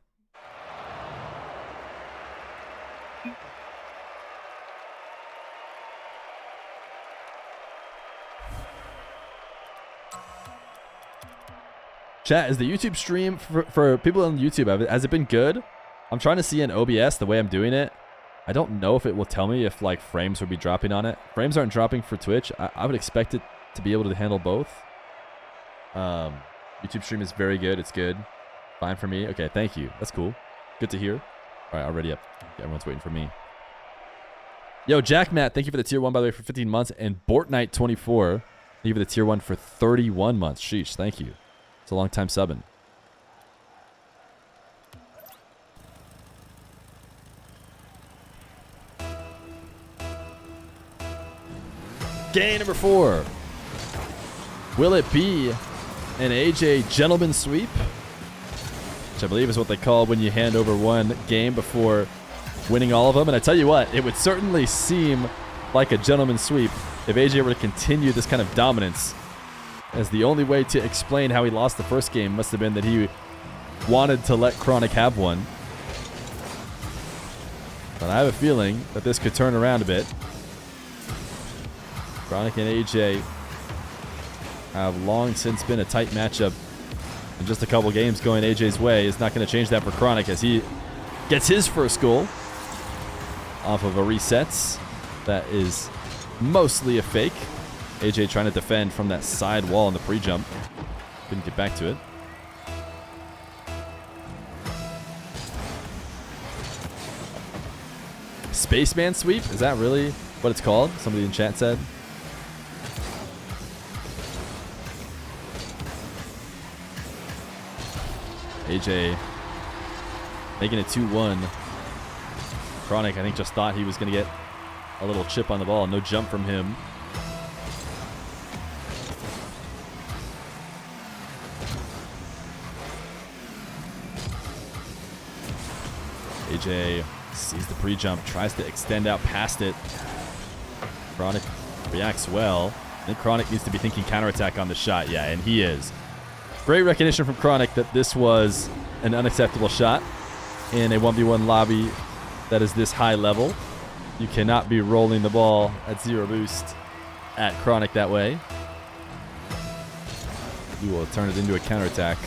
Chat, is the YouTube stream for people on YouTube, has it been good? I'm trying to see in OBS the way I'm doing it. I don't know if it will tell me if like frames would be dropping on it. Frames aren't dropping for Twitch. I would expect it to be able to handle both. YouTube stream is very good. It's good. Fine for me. Okay, thank you. That's cool. Good to hear. All right, already up. Yeah, everyone's waiting for me. Yo, Jack Matt, thank you for the tier 1, by the way, for 15 months. And Bortnight24, thank you for the tier 1 for 31 months. Sheesh, thank you. It's a long time subbing. Game number 4. Will it be an AJ gentleman sweep? Which I believe is what they call when you hand over one game before winning all of them. And I tell you what, it would certainly seem like a gentleman sweep if AJ were to continue this kind of dominance, as the only way to explain how he lost the first game must have been that he wanted to let Chronic have one. But I have a feeling that this could turn around a bit. Chronic and AJ have long since been a tight matchup. And just a couple games going AJ's way is not going to change that for Chronic, as he gets his first goal off of a resets that is mostly a fake. AJ trying to defend from that side wall in the pre-jump. Couldn't get back to it. Spaceman sweep? Is that really what it's called? Somebody in chat said. AJ making it 2-1. Chronic, I think, just thought he was going to get a little chip on the ball. No jump from him. AJ sees the pre-jump, tries to extend out past it. Chronic reacts well. I think Chronic needs to be thinking counterattack on the shot. Yeah, and he is. Great recognition from Chronic that this was an unacceptable shot in a 1v1 lobby that is this high level. You cannot be rolling the ball at 0 boost at Chronic that way. You will turn it into a counterattack.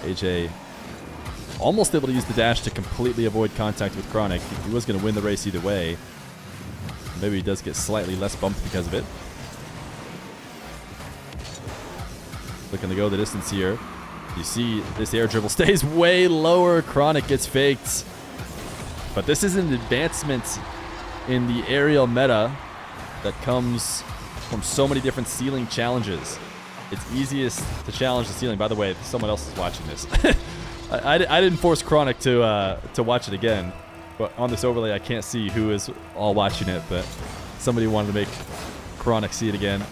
AJ almost able to use the dash to completely avoid contact with Chronic. He was going to win the race either way. Maybe he does get slightly less bumped because of it. Looking to go the distance here. You see this air dribble stays way lower. Chronic gets faked. But this is an advancement in the aerial meta that comes from so many different ceiling challenges. It's easiest to challenge the ceiling. By the way, someone else is watching this. I didn't force Chronic to watch it again. But on this overlay, I can't see who is all watching it. But somebody wanted to make Chronic see it again.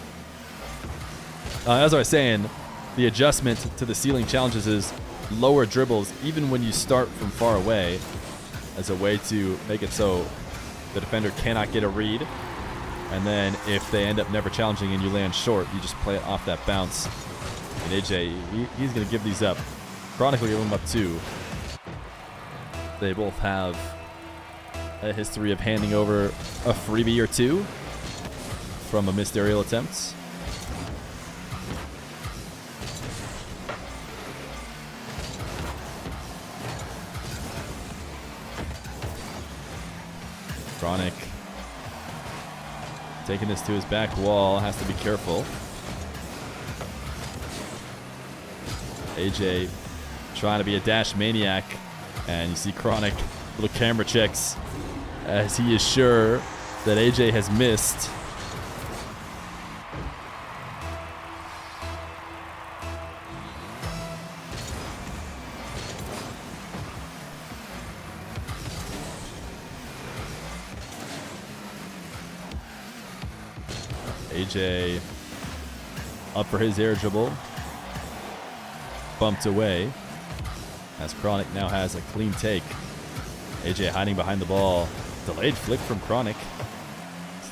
As I was saying, the adjustment to the ceiling challenges is lower dribbles, even when you start from far away, as a way to make it so the defender cannot get a read. And then if they end up never challenging and you land short, you just play it off that bounce. And AJ, he's going to give these up. Chronic will give them up too. They both have a history of handing over a freebie or two from a missed aerial attempt. Chronic taking this to his back wall, has to be careful. AJ trying to be a dash maniac, and you see Chronic little camera checks as he is sure that AJ has missed. AJ up for his air dribble. Bumped away as Chronic now has a clean take. AJ hiding behind the ball. delayed flick from Chronic.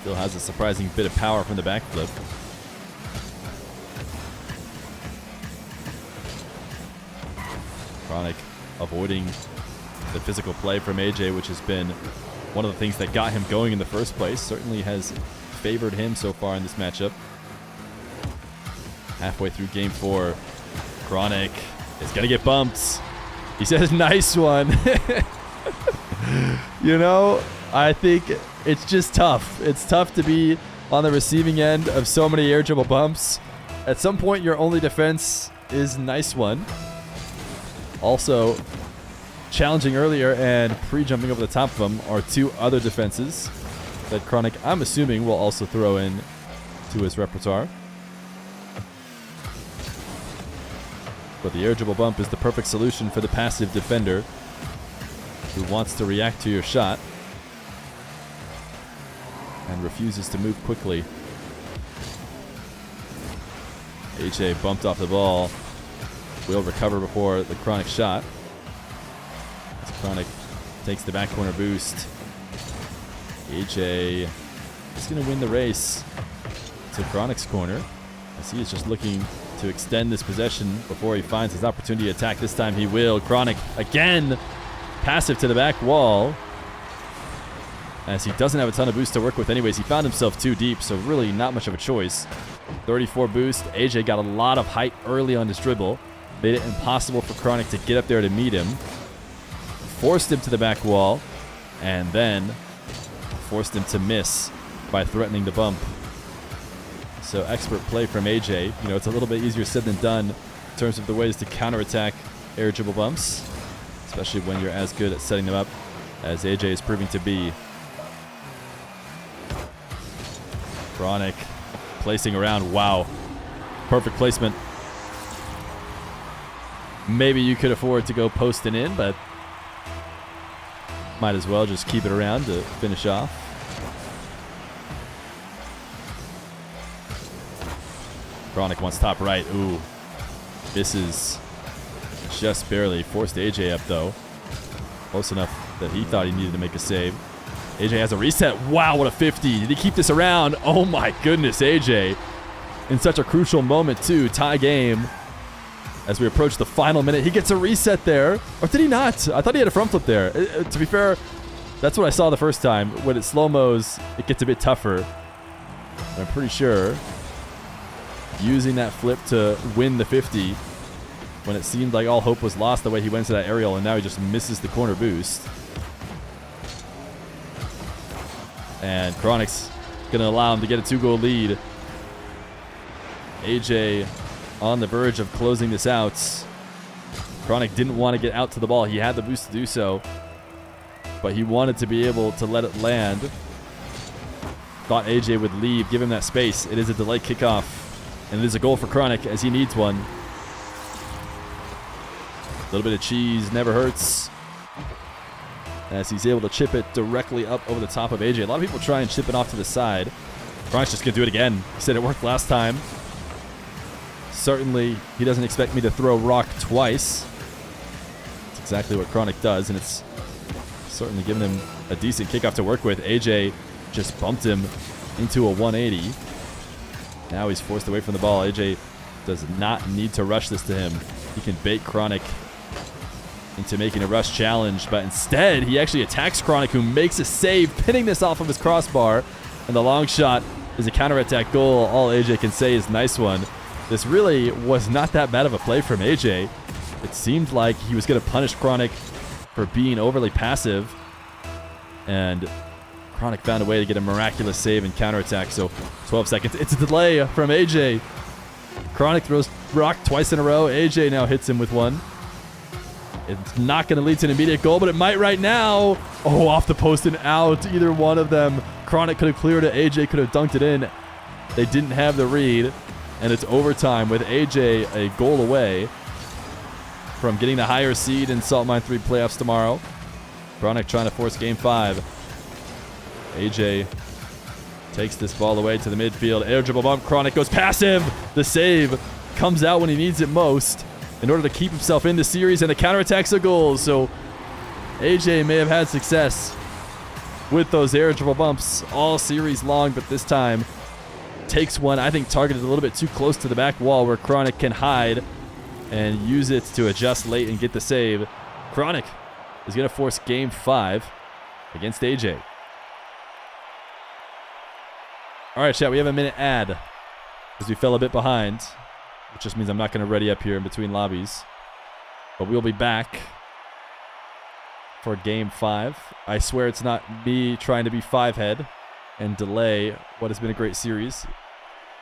Still has a surprising bit of power from the backflip. Chronic avoiding the physical play from AJ, which has been one of the things that got him going in the first place. Certainly has favored him so far in this matchup. Halfway through game 4, Chronic is going to get bumped. He says, nice one. You know, I think it's just tough. It's tough to be on the receiving end of so many air dribble bumps. At some point, your only defense is nice one. Also, challenging earlier and pre-jumping over the top of him are 2 other defenses that Chronic, I'm assuming, will also throw in to his repertoire. But the air dribble bump is the perfect solution for the passive defender who wants to react to your shot and refuses to move quickly. AJ bumped off the ball. Will recover before the Chronic shot. As Chronic takes the back corner boost. AJ is going to win the race to Chronic's corner, as he is just looking to extend this possession before he finds his opportunity to attack. This time he will. Chronic again passive to the back wall, as he doesn't have a ton of boost to work with anyways. He found himself too deep, so really not much of a choice. 34 boost. AJ got a lot of height early on his dribble. Made it impossible for Chronic to get up there to meet him. Forced him to the back wall, and then forced him to miss by threatening the bump. So expert play from AJ. You know, it's a little bit easier said than done in terms of the ways to counterattack air dribble bumps, especially when you're as good at setting them up as AJ is proving to be. Chronic placing around. Wow. Perfect placement. Maybe you could afford to go posting in, but might as well just keep it around to finish off. Chronic wants top right. Ooh. Misses just barely. Forced AJ up, though. Close enough that he thought he needed to make a save. AJ has a reset. Wow, what a 50. Did he keep this around? Oh, my goodness, AJ. In such a crucial moment, too. Tie game. As we approach the final minute, he gets a reset there. Or did he not? I thought he had a front flip there. To be fair, that's what I saw the first time. When it slow-mos, it gets a bit tougher. But I'm pretty sure using that flip to win the 50 when it seemed like all hope was lost the way he went to that aerial, and now he just misses the corner boost. And Chronic's going to allow him to get a 2-goal lead. AJ on the verge of closing this out. Chronic didn't want to get out to the ball. He had the boost to do so, but he wanted to be able to let it land. Thought AJ would leave, give him that space. It is a delayed kickoff, and it is a goal for Chronic as he needs one. A little bit of cheese never hurts, as he's able to chip it directly up over the top of AJ. A lot of people try and chip it off to the side. Chronic's just going to do it again. He said it worked last time. Certainly, he doesn't expect me to throw rock twice. That's exactly what Chronic does, and it's certainly given him a decent kickoff to work with. AJ just bumped him into a 180. Now he's forced away from the ball. AJ does not need to rush this to him. He can bait Chronic into making a rush challenge, but instead, he actually attacks Chronic, who makes a save, pinning this off of his crossbar, and the long shot is a counterattack goal. All AJ can say is nice one. This really was not that bad of a play from AJ. It seemed like he was going to punish Chronic for being overly passive, and Chronic found a way to get a miraculous save and counterattack. So 12 seconds. It's a delay from AJ. Chronic throws rock twice in a row. AJ now hits him with one. It's not going to lead to an immediate goal, but it might right now. Oh, off the post and out. Either one of them. Chronic could have cleared it. AJ could have dunked it in. They didn't have the read. And it's overtime with AJ a goal away from getting the higher seed in Salt Mine 3 playoffs tomorrow. Chronic trying to force game 5. AJ takes this ball away to the midfield. Air dribble bump. Chronic goes passive. The save comes out when he needs it most in order to keep himself in the series, and the counterattack's a goal. So AJ may have had success with those air dribble bumps all series long, but this time takes one, I think, targeted a little bit too close to the back wall where Chronic can hide and use it to adjust late and get the save. Chronic is going to force game 5 against AJ. All right, chat, we have a minute ad because we fell a bit behind, which just means I'm not going to ready up here in between lobbies. But we'll be back for game 5. I swear it's not me trying to be 5-head and delay what has been a great series.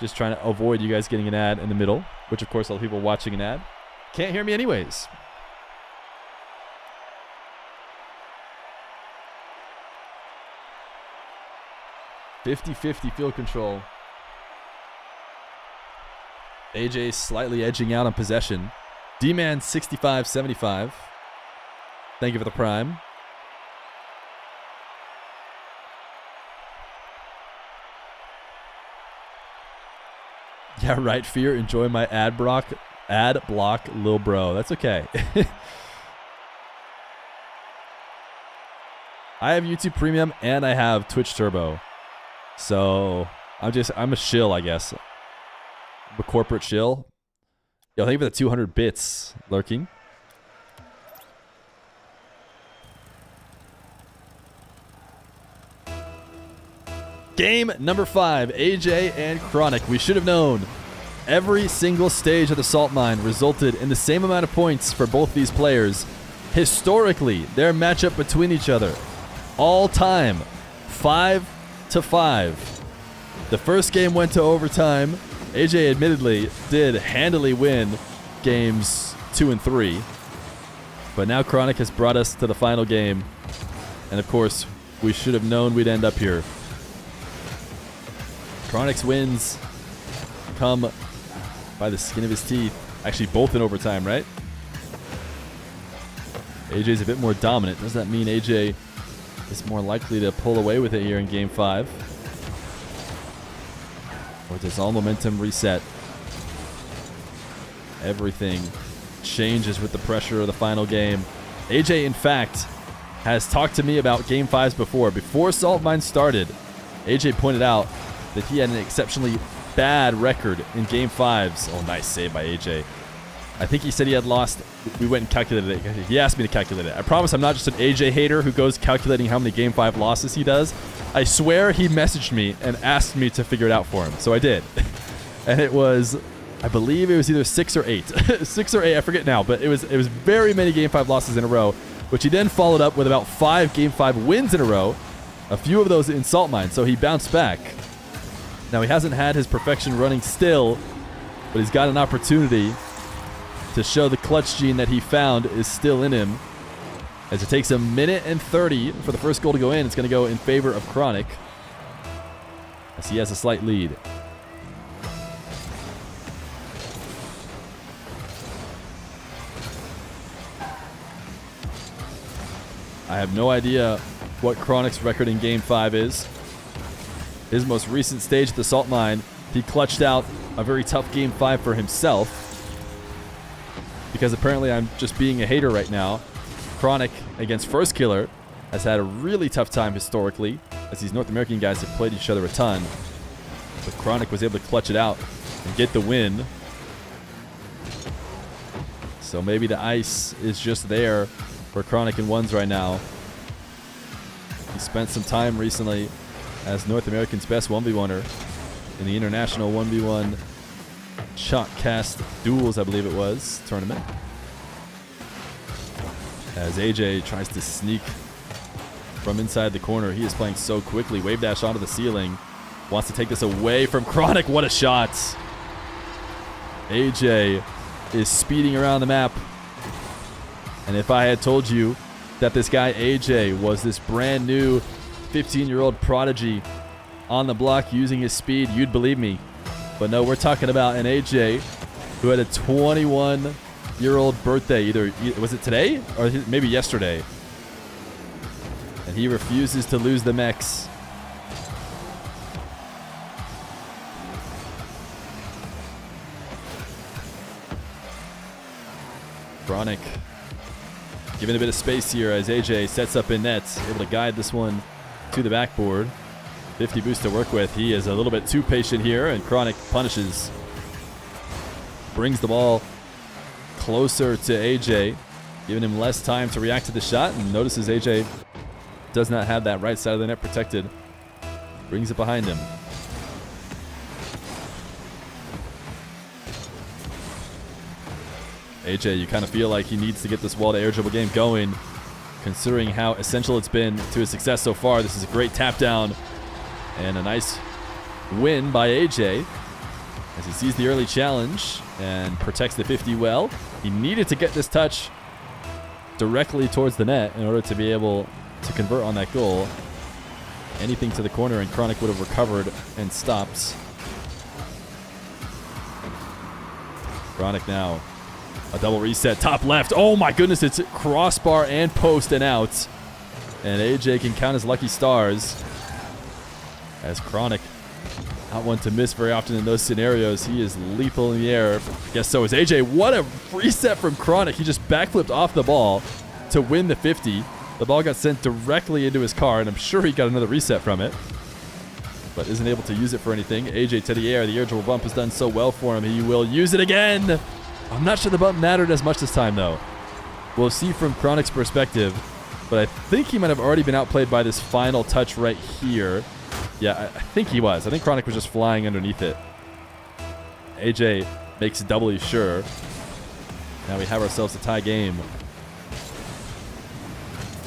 Just trying to avoid you guys getting an ad in the middle, which of course all the people watching an ad can't hear me anyways. .50-50 field control. AJ slightly edging out on possession. D-Man 65-75. Thank you for the prime. Yeah, right, Fear. Enjoy my ad block, lil bro. That's okay. I have YouTube Premium and I have Twitch Turbo. So I'm a shill, I guess. I'm a corporate shill. Yo, thank you for the 200 bits lurking. Game number 5, AJ and Chronic. We should have known. Every single stage of the Salt Mine resulted in the same amount of points for both these players. Historically, their matchup between each other, all time, 5-5. The first game went to overtime. AJ admittedly did handily win games 2 and 3. But now Chronic has brought us to the final game. And of course, we should have known we'd end up here. Chronic's wins come by the skin of his teeth. Actually, both in overtime, right? AJ's a bit more dominant. Does that mean AJ is more likely to pull away with it here in game 5? Or does all momentum reset? Everything changes with the pressure of the final game. AJ, in fact, has talked to me about game 5s before. Before Salt Mine started, AJ pointed out that he had an exceptionally bad record in game 5s. Oh, nice save by AJ. I think he said he had lost. We went and calculated it. He asked me to calculate it. I promise I'm not just an AJ hater who goes calculating how many game 5 losses he does. I swear he messaged me and asked me to figure it out for him. So I did. And it was, I believe it was either 6 or 8. 6 or 8, I forget now. But it was very many game 5 losses in a row, which he then followed up with about 5 game 5 wins in a row. A few of those in Salt Mine. So he bounced back. Now, he hasn't had his perfection running still, but he's got an opportunity to show the clutch gene that he found is still in him. As it takes a minute and 30 for the first goal to go in, it's going to go in favor of Chronic, as he has a slight lead. I have no idea what Chronic's record in Game 5 is. His most recent stage at the Salt Mine, he clutched out a very tough Game 5 for himself. Because apparently I'm just being a hater right now. Chronic against First Killer has had a really tough time historically, as these North American guys have played each other a ton. But Chronic was able to clutch it out and get the win. So maybe the ice is just there for Chronic in ones right now. He spent some time recently as North American's best 1v1er in the international 1v1 Shotcast Duels, I believe it was, tournament. As AJ tries to sneak from inside the corner. He is playing so quickly. Wave dash onto the ceiling. Wants to take this away from Chronic. What a shot. AJ is speeding around the map. And if I had told you that this guy AJ was this brand new 15-year-old prodigy on the block using his speed, you'd believe me. But no, we're talking about an AJ who had a 21-year-old birthday. Either was it today or maybe yesterday? And he refuses to lose the mechs. Chronic giving a bit of space here as AJ sets up in net, able to guide this one to the backboard. 50 boost to work with. He is a little bit too patient here, and Chronic punishes. Brings the ball closer to AJ, giving him less time to react to the shot, and notices AJ does not have that right side of the net protected. Brings it behind him. AJ, you kind of feel like he needs to get this wall to air dribble game going, considering how essential it's been to his success so far. This is a great tap down and a nice win by AJ as he sees the early challenge and protects the 50 well. He needed to get this touch directly towards the net in order to be able to convert on that goal. Anything to the corner and Chronic would have recovered and stopped. Chronic now. A double reset, top left. Oh my goodness, it's crossbar and post and out. And AJ can count his lucky stars. As Chronic, not one to miss very often in those scenarios. He is lethal in the air. I guess so is AJ. What a reset from Chronic. He just backflipped off the ball to win the 50. The ball got sent directly into his car, and I'm sure he got another reset from it, but isn't able to use it for anything. AJ to the air. The air dribble bump has done so well for him. He will use it again. I'm not sure the bump mattered as much this time, though. We'll see from Chronic's perspective, but I think he might have already been outplayed by this final touch right here. Yeah, I think he was. I think Chronic was just flying underneath it. AJ makes doubly sure. Now we have ourselves a tie game.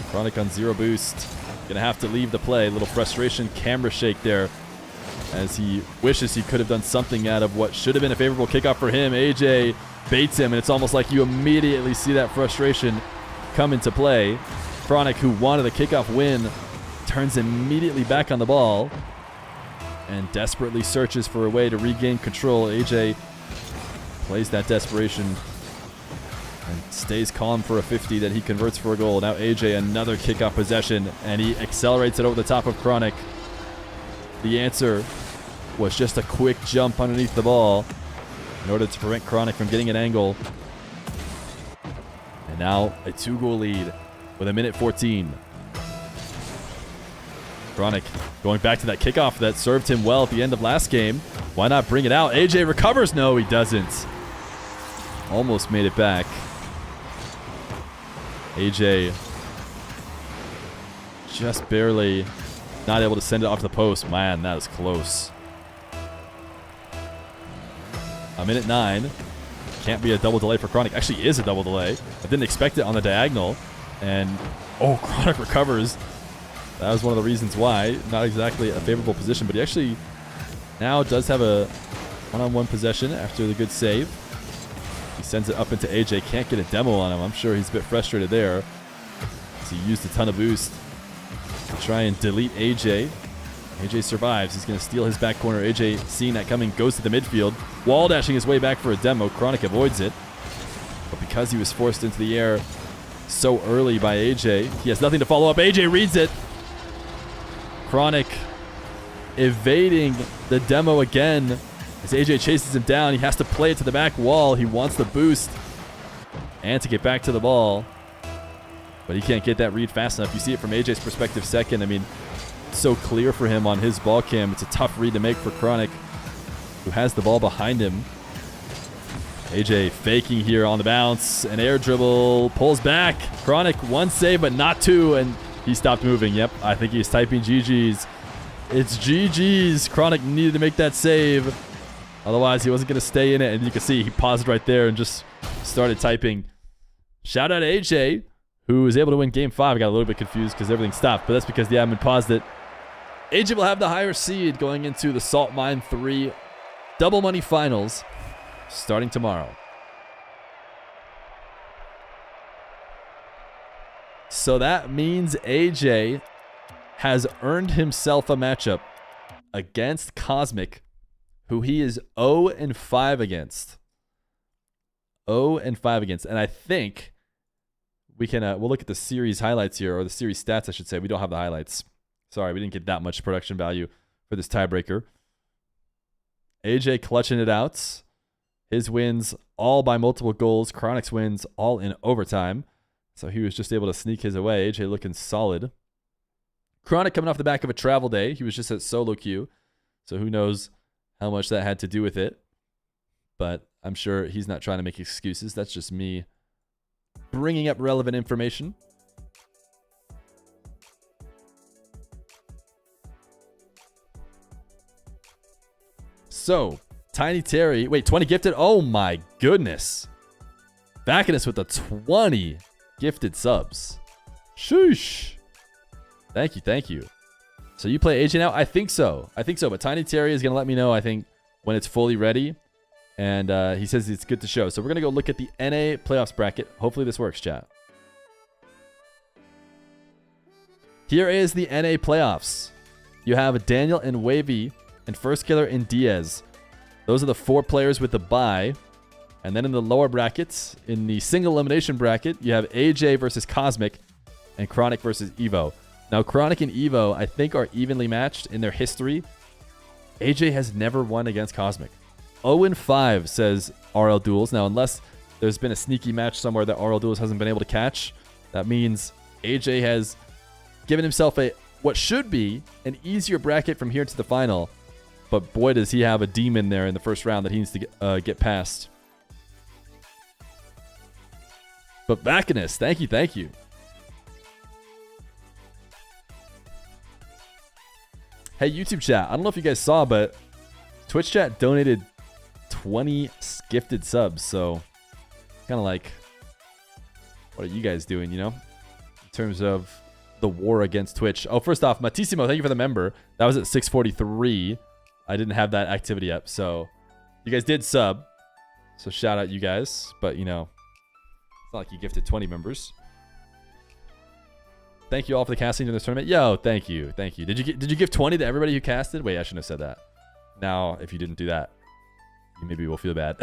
Chronic on 0 boost. Gonna have to leave the play. Little frustration, camera shake there, as he wishes he could have done something out of what should have been a favorable kickoff for him. AJ baits him, and it's almost like you immediately see that frustration come into play. Chronic, who wanted a kickoff win, turns immediately back on the ball and desperately searches for a way to regain control. AJ plays that desperation and stays calm for a 50 that he converts for a goal. Now AJ, another kickoff possession, and he accelerates it over the top of Chronic. The answer was just a quick jump underneath the ball in order to prevent Chronic from getting an angle. And now a 2-goal lead with 1:14. Chronic going back to that kickoff that served him well at the end of last game. Why not bring it out? AJ recovers. No, he doesn't. Almost made it back. AJ just barely not able to send it off the post. Man, that is close. 1:09. Can't be a double delay for Chronic. Actually is a double delay. I didn't expect it on the diagonal. And, oh, Chronic recovers. That was one of the reasons why. Not exactly a favorable position, but he actually now does have a one-on-one possession after the good save. He sends it up into AJ. Can't get a demo on him. I'm sure he's a bit frustrated there, as he used a ton of boost to try and delete AJ. AJ survives. He's going to steal his back corner. AJ, seeing that coming, goes to the midfield. Wall dashing his way back for a demo. Chronic avoids it. But because he was forced into the air so early by AJ, he has nothing to follow up. AJ reads it. Chronic evading the demo again. As AJ chases him down, he has to play it to the back wall. He wants the boost and to get back to the ball, but he can't get that read fast enough. You see it from AJ's perspective second. I mean, it's so clear for him on his ball cam. It's a tough read to make for Chronic, who has the ball behind him. AJ faking here on the bounce. An air dribble, pulls back. Chronic, one save, but not two, and he stopped moving. Yep, I think he's typing GG's. It's GG's. Chronic needed to make that save. Otherwise, he wasn't going to stay in it. And you can see he paused right there and just started typing. Shout out to AJ, who was able to win Game 5. I got a little bit confused because everything stopped, but that's because the admin paused it. AJ will have the higher seed going into the Salt Mine 3 Double Money Finals starting tomorrow. So that means AJ has earned himself a matchup against Cosmic, who he is 0-5 against. 0-5 against. And I think we can, we'll look at the series highlights here, or the series stats, I should say. We don't have the highlights. Sorry, we didn't get that much production value for this tiebreaker. AJ clutching it out. His wins all by multiple goals. Chronic's wins all in overtime. So he was just able to sneak his away. AJ looking solid. Chronic coming off the back of a travel day. He was just at solo queue. So who knows how much that had to do with it. But I'm sure he's not trying to make excuses. That's just me bringing up relevant information. So, Tiny Terry. Wait, 20 gifted? Oh my goodness. Backing us with the 20 gifted subs. Sheesh. Thank you, thank you. So you play AJ now? I think so. But Tiny Terry is going to let me know, I think, when it's fully ready. And he says it's good to show. So we're going to go look at the NA playoffs bracket. Hopefully this works, chat. Here is the NA playoffs. You have Daniel and Wavy and First Killer and Diaz. Those are the 4 players with the bye. And then in the lower brackets, in the single elimination bracket, you have AJ versus Cosmic and Chronic versus Evo. Now, Chronic and Evo, I think, are evenly matched in their history. AJ has never won against Cosmic. 0-5, says RL Duels. Now, unless there's been a sneaky match somewhere that RL Duels hasn't been able to catch, that means AJ has given himself what should be an easier bracket from here to the final. But boy, does he have a demon there in the first round that he needs to get past. But Bacchus, thank you, thank you. Hey, YouTube chat. I don't know if you guys saw, but Twitch chat donated 20 gifted subs. So, kind of like, what are you guys doing, you know? In terms of the war against Twitch. Oh, first off, Matissimo, thank you for the member. That was at 643. I didn't have that activity up. So, you guys did sub. So, shout out you guys. But, you know, it's not like you gifted 20 members. Thank you all for the casting in this tournament. Yo, thank you. Thank you. Did you give 20 to everybody who casted? Wait, I shouldn't have said that. Now, if you didn't do that, you maybe will feel bad.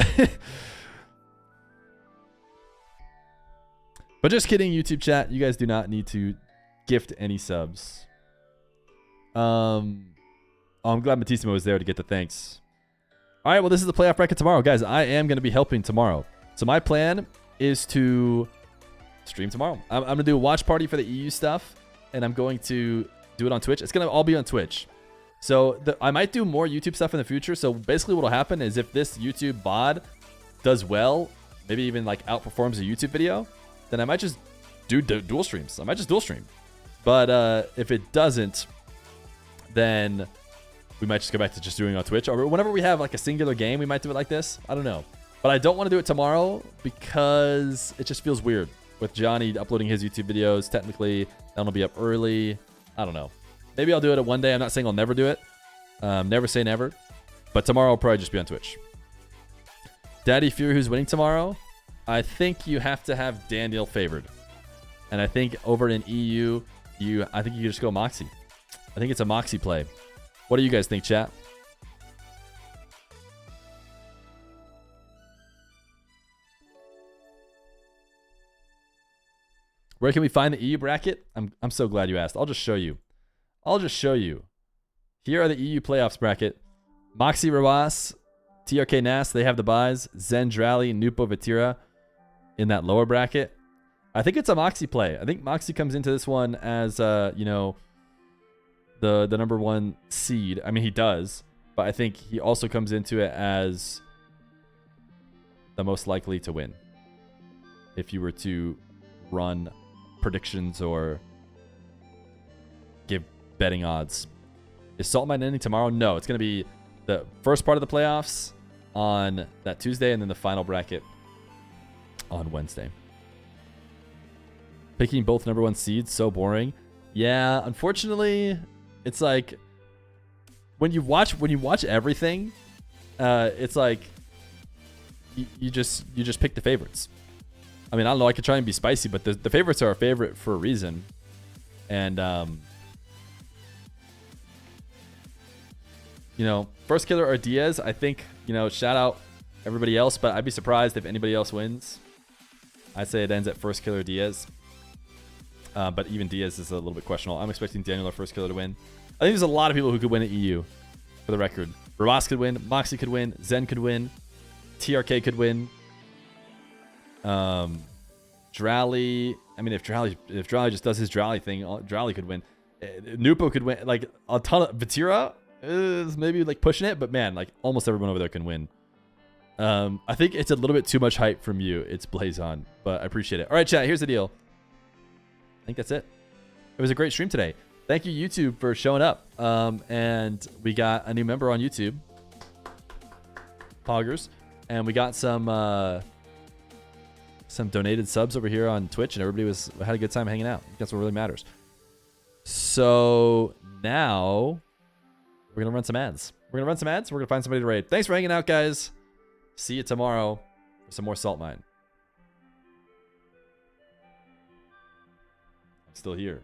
But just kidding, YouTube chat. You guys do not need to gift any subs. I'm glad Matissimo was there to get the thanks. All right, well, this is the playoff bracket tomorrow. Guys, I am going to be helping tomorrow. So my plan is to stream tomorrow. I'm going to do a watch party for the EU stuff, and I'm going to do it on Twitch. It's going to all be on Twitch. So I might do more YouTube stuff in the future. So basically what will happen is if this YouTube VOD does well, maybe even like outperforms a YouTube video, then I might just do dual streams. I might just dual stream. But if it doesn't, then we might just go back to just doing it on Twitch. Or whenever we have like a singular game, we might do it like this. I don't know. But I don't want to do it tomorrow because it just feels weird. With Johnny uploading his YouTube videos, technically, that'll be up early. I don't know. Maybe I'll do it one day. I'm not saying I'll never do it. Never say never. But tomorrow I'll probably just be on Twitch. Daddy Fear, who's winning tomorrow? I think you have to have Daniel favored. And I think over in EU, I think you can just go Moxie. I think it's a Moxie play. What do you guys think, chat? Where can we find the EU bracket? I'm so glad you asked. I'll just show you. Here are the EU playoffs bracket. Moxie Rawas, TRK Nas, they have the buys. Zen Drally, Nupo Vatira in that lower bracket. I think it's a Moxie play. I think Moxie comes into this one as you know, the number 1 seed. I mean, he does, but I think he also comes into it as the most likely to win. If you were to run predictions or give betting odds. Is Salt Mine ending tomorrow? No, it's going to be the first part of the playoffs on that Tuesday and then the final bracket on Wednesday. Picking both number 1 seeds, so boring. Yeah, unfortunately, it's like when you watch everything, it's like you just pick the favorites. I mean, I don't know. I could try and be spicy, but the favorites are a favorite for a reason. And, you know, First Killer or Diaz, I think, you know, shout out everybody else, but I'd be surprised if anybody else wins. I'd say it ends at First Killer Diaz. But even Diaz is a little bit questionable. I'm expecting Daniel or First Killer to win. I think there's a lot of people who could win at EU, for the record. Rawas could win. Moxie could win. Zen could win. TRK could win. Drally. I mean, if Drally just does his Drally thing, Drally could win. Nupo could win. Like a ton of Vatira is maybe like pushing it, but man, like almost everyone over there can win. I think it's a little bit too much hype from you. It's Blazon, but I appreciate it. All right, chat. Here's the deal. I think that's it. It was a great stream today. Thank you, YouTube, for showing up. And we got a new member on YouTube, Poggers, and we got some donated subs over here on Twitch, and everybody had a good time hanging out. That's what really matters. So now we're gonna run some ads. We're gonna find somebody to raid. Thanks for hanging out, guys. See you tomorrow for some more Salt Mine. I'm still here.